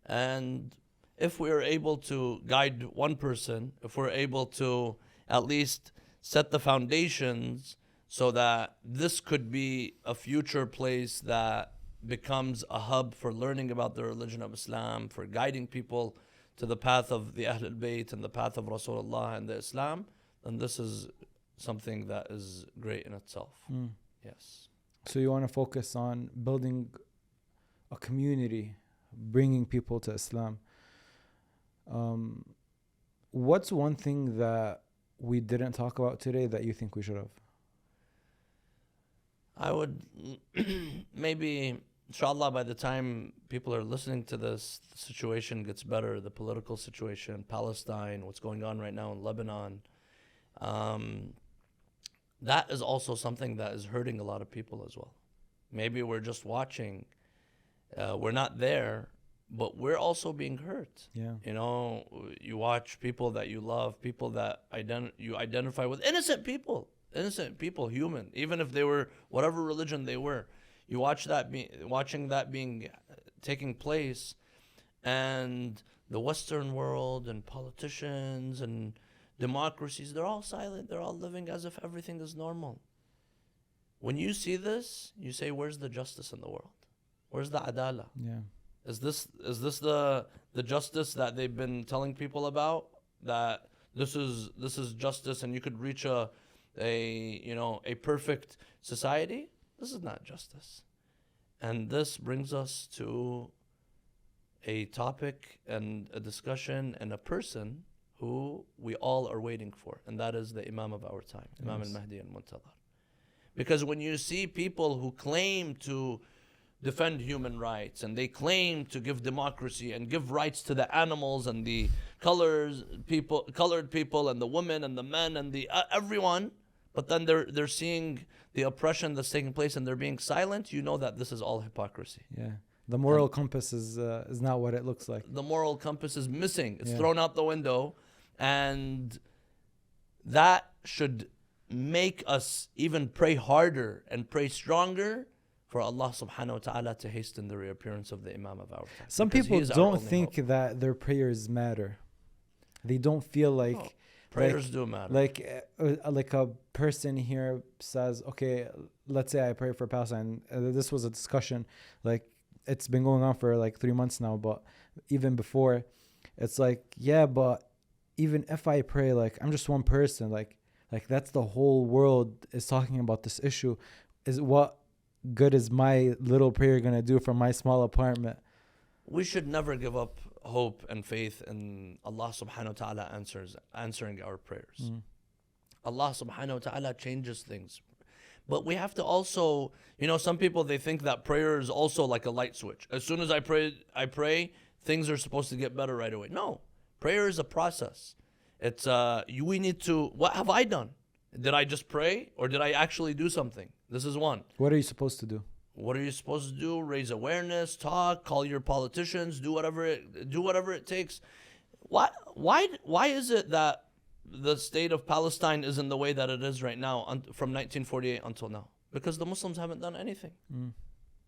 And if we're able to guide one person, if we're able to at least set the foundations so that this could be a future place that becomes a hub for learning about the religion of Islam, for guiding people to the path of the Ahlul Bayt and the path of Rasulullah and the Islam, then this is something that is great in itself. Yes.
So you want to focus on building a community, bringing people to Islam. What's one thing that we didn't talk about today that you think we should have?
I would maybe, inshallah, by the time people are listening to this, the situation gets better, the political situation, Palestine, what's going on right now in Lebanon. That is also something that is hurting a lot of people as well. Maybe we're just watching, we're not there, but we're also being hurt.
Yeah.
You watch people that you love, people that you identify with, innocent people, human, even if they were whatever religion they were. You watching that being taking place, and the Western world and politicians and democracies, they're all silent. They're all living as if everything is normal. When you see this, you say, where's the justice in the world? Where's the adala?
Yeah.
Is this the justice that they've been telling people about? That this is justice, and you could reach a perfect society? This is not justice. And this brings us to a topic and a discussion and a person who we all are waiting for, and that is the Imam of our time, Imam al-Mahdi al-Muntadhar. Because when you see people who claim to defend human rights, and they claim to give democracy and give rights to the animals and the colored people and the women and the men and the everyone, but then they're seeing the oppression that's taking place and they're being silent, you know that this is all hypocrisy.
Yeah. The moral compass is not what it looks like.
The moral compass is missing. It's thrown out the window, and that should make us even pray harder and pray stronger for Allah subhanahu wa ta'ala to hasten the reappearance of the Imam of our time.
Some people don't think that their prayers matter. They don't feel like
prayers do matter.
Like a person here says, okay, let's say I pray for Palestine. This was a discussion, like it's been going on for like 3 months now, but even before, it's like, yeah, but even if I pray, like I'm just one person, like that's the whole world is talking about this issue. Is what good is my little prayer gonna do from my small apartment?
We should never give up hope and faith in Allah subhanahu wa ta'ala answering our prayers. Allah subhanahu wa ta'ala changes things. But we have to also, some people, they think that prayer is also like a light switch. As soon as I pray, things are supposed to get better right away. No, prayer is a process. It's we need to, what have I done? Did I just pray, or did I actually do something? This is one.
What are you supposed to do?
What are you supposed to do? Raise awareness, talk, call your politicians, do whatever it takes. Why is it that the state of Palestine is in the way that it is right now from 1948 until now? Because the Muslims haven't done anything.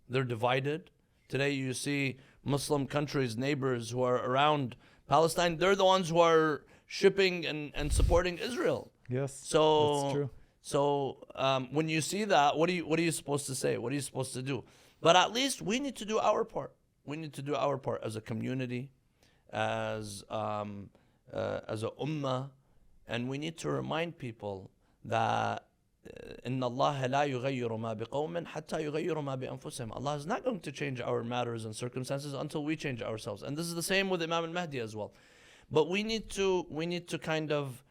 They're divided. Today you see Muslim countries, neighbors who are around Palestine, they're the ones who are shipping and supporting Israel.
Yes,
so
that's true.
So when you see that, what are you supposed to say? What are you supposed to do? But at least we need to do our part. We need to do our part as a community, as a ummah, and we need to remind people that إن الله لا يغير ما بقوم حتى يغيروا ما بأنفسهم. Allah is not going to change our matters and circumstances until we change ourselves. And this is the same with Imam al-Mahdi as well. But we need to kind of,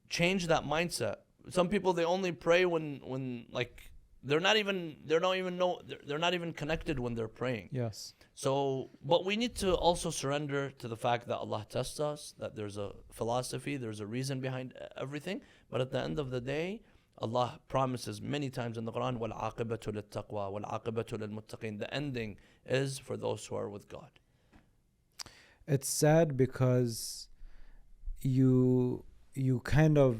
change that mindset. Some people, they only pray when like they're not even connected when they're praying.
Yes.
So, but we need to also surrender to the fact that Allah tests us, that there's a philosophy, there's a reason behind everything. But at the end of the day, Allah promises many times in the Quran, وَالْعَاقِبَةُ لِلتَّقْوَى وَالْعَاقِبَةُ لِلْمُتَّقِينَ. The ending is for those who are with God.
It's sad because you kind of,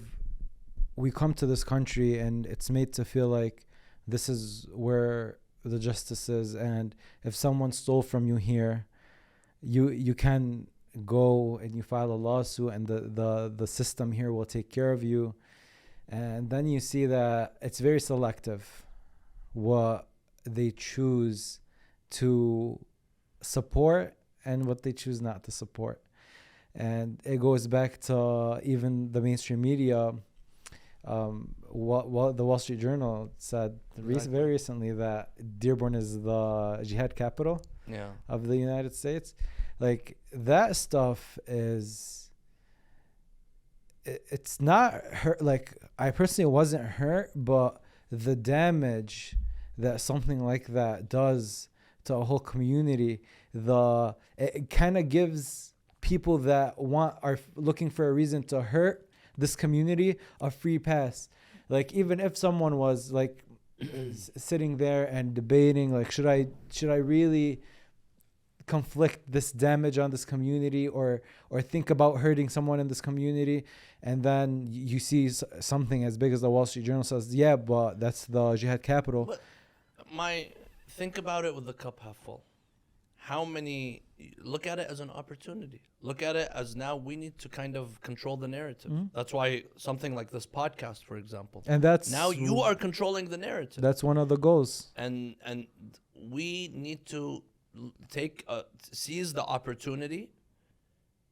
we come to this country and it's made to feel like this is where the justice is, and if someone stole from you here, you can go and you file a lawsuit and the system here will take care of you. And then you see that it's very selective what they choose to support and what they choose not to support. And it goes back to even the mainstream media. What the Wall Street Journal said very recently, that Dearborn is the jihad capital of the United States. Like, that stuff is, it's not hurt. Like, I personally wasn't hurt, but the damage that something like that does to a whole community, it kind of gives people that are looking for a reason to hurt this community a free pass. Like, even if someone was like sitting there and debating, like, should I really conflict this damage on this community or think about hurting someone in this community, and then you see something as big as the Wall Street Journal says, yeah, but that's the jihad capital.
But think about it with the cup half full. Look at it as an opportunity. Look at it as, now we need to kind of control the narrative. Mm-hmm. That's why something like this podcast, for example.
And that's,
now you are controlling the narrative.
That's one of the goals.
And we need to seize the opportunity.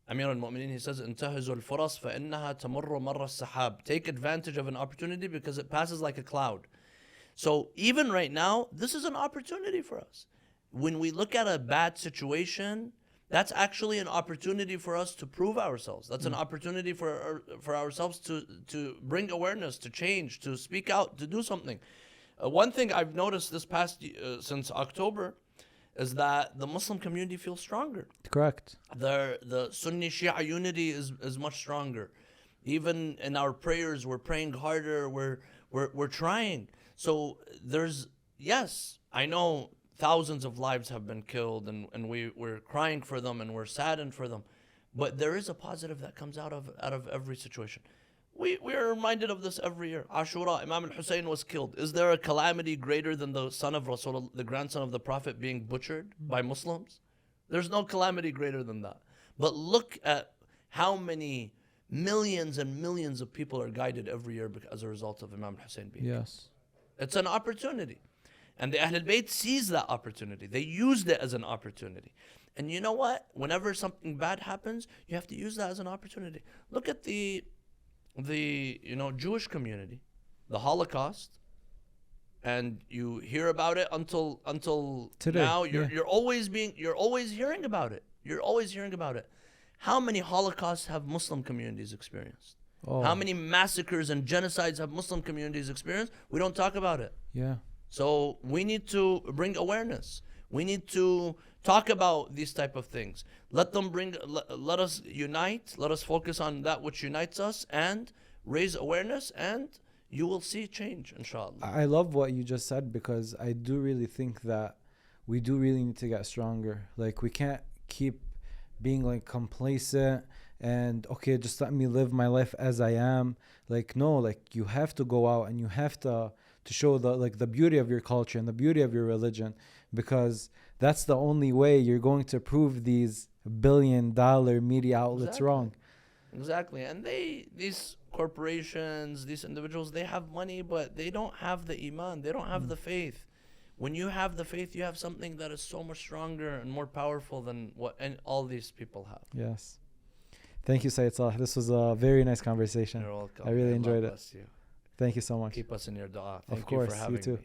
Amir al-Mu'mineen, he says, انتهزوا الفرص فإنها تمر مر السحاب. Take advantage of an opportunity because it passes like a cloud. So even right now, this is an opportunity for us. When we look at a bad situation, that's actually an opportunity for us to prove ourselves. That's an opportunity for ourselves to bring awareness, to change, to speak out, to do something. One thing I've noticed this past since October is that the Muslim community feels stronger.
Correct.
The Sunni Shia unity is much stronger. Even in our prayers, we're praying harder. We're trying. So yes, I know thousands of lives have been killed, and we're crying for them and we're saddened for them, but there is a positive that comes out of every situation. We are reminded of this every year. Ashura, Imam al-Hussein was killed. Is there a calamity greater than the son of Rasul, the grandson of the Prophet, being butchered by Muslims? There's no calamity greater than that. But look at how many millions and millions of people are guided every year as a result of Imam al-Hussein being killed. It's an opportunity. And the Ahlul Bayt seized that opportunity. They used it as an opportunity. And you know what? Whenever something bad happens, you have to use that as an opportunity. Look at the Jewish community, the Holocaust, and you hear about it until today. Now you're always hearing about it. You're always hearing about it. How many Holocausts have Muslim communities experienced? Oh. How many massacres and genocides have Muslim communities experienced? We don't talk about it.
Yeah.
So we need to bring awareness. We need to talk about these type of things. Let us unite. Let us focus on that which unites us and raise awareness, and you will see change, inshallah.
I love what you just said, because I do really think that we do really need to get stronger. Like, we can't keep being like complacent and okay, just let me live my life as I am. Like, no, like, you have to go out and you have to show the beauty of your culture and the beauty of your religion, because that's the only way you're going to prove these billion-dollar media outlets wrong.
Exactly. And these corporations, these individuals, they have money, but they don't have the iman. They don't have the faith. When you have the faith, you have something that is so much stronger and more powerful than what all these people have.
Yes. Thank you, Sayed Saleh. This was a very nice conversation.
You're welcome.
I really enjoyed it.
Bless you.
Thank you so much.
Keep us in your dua. Thank
of course,
you for having
you too.
me.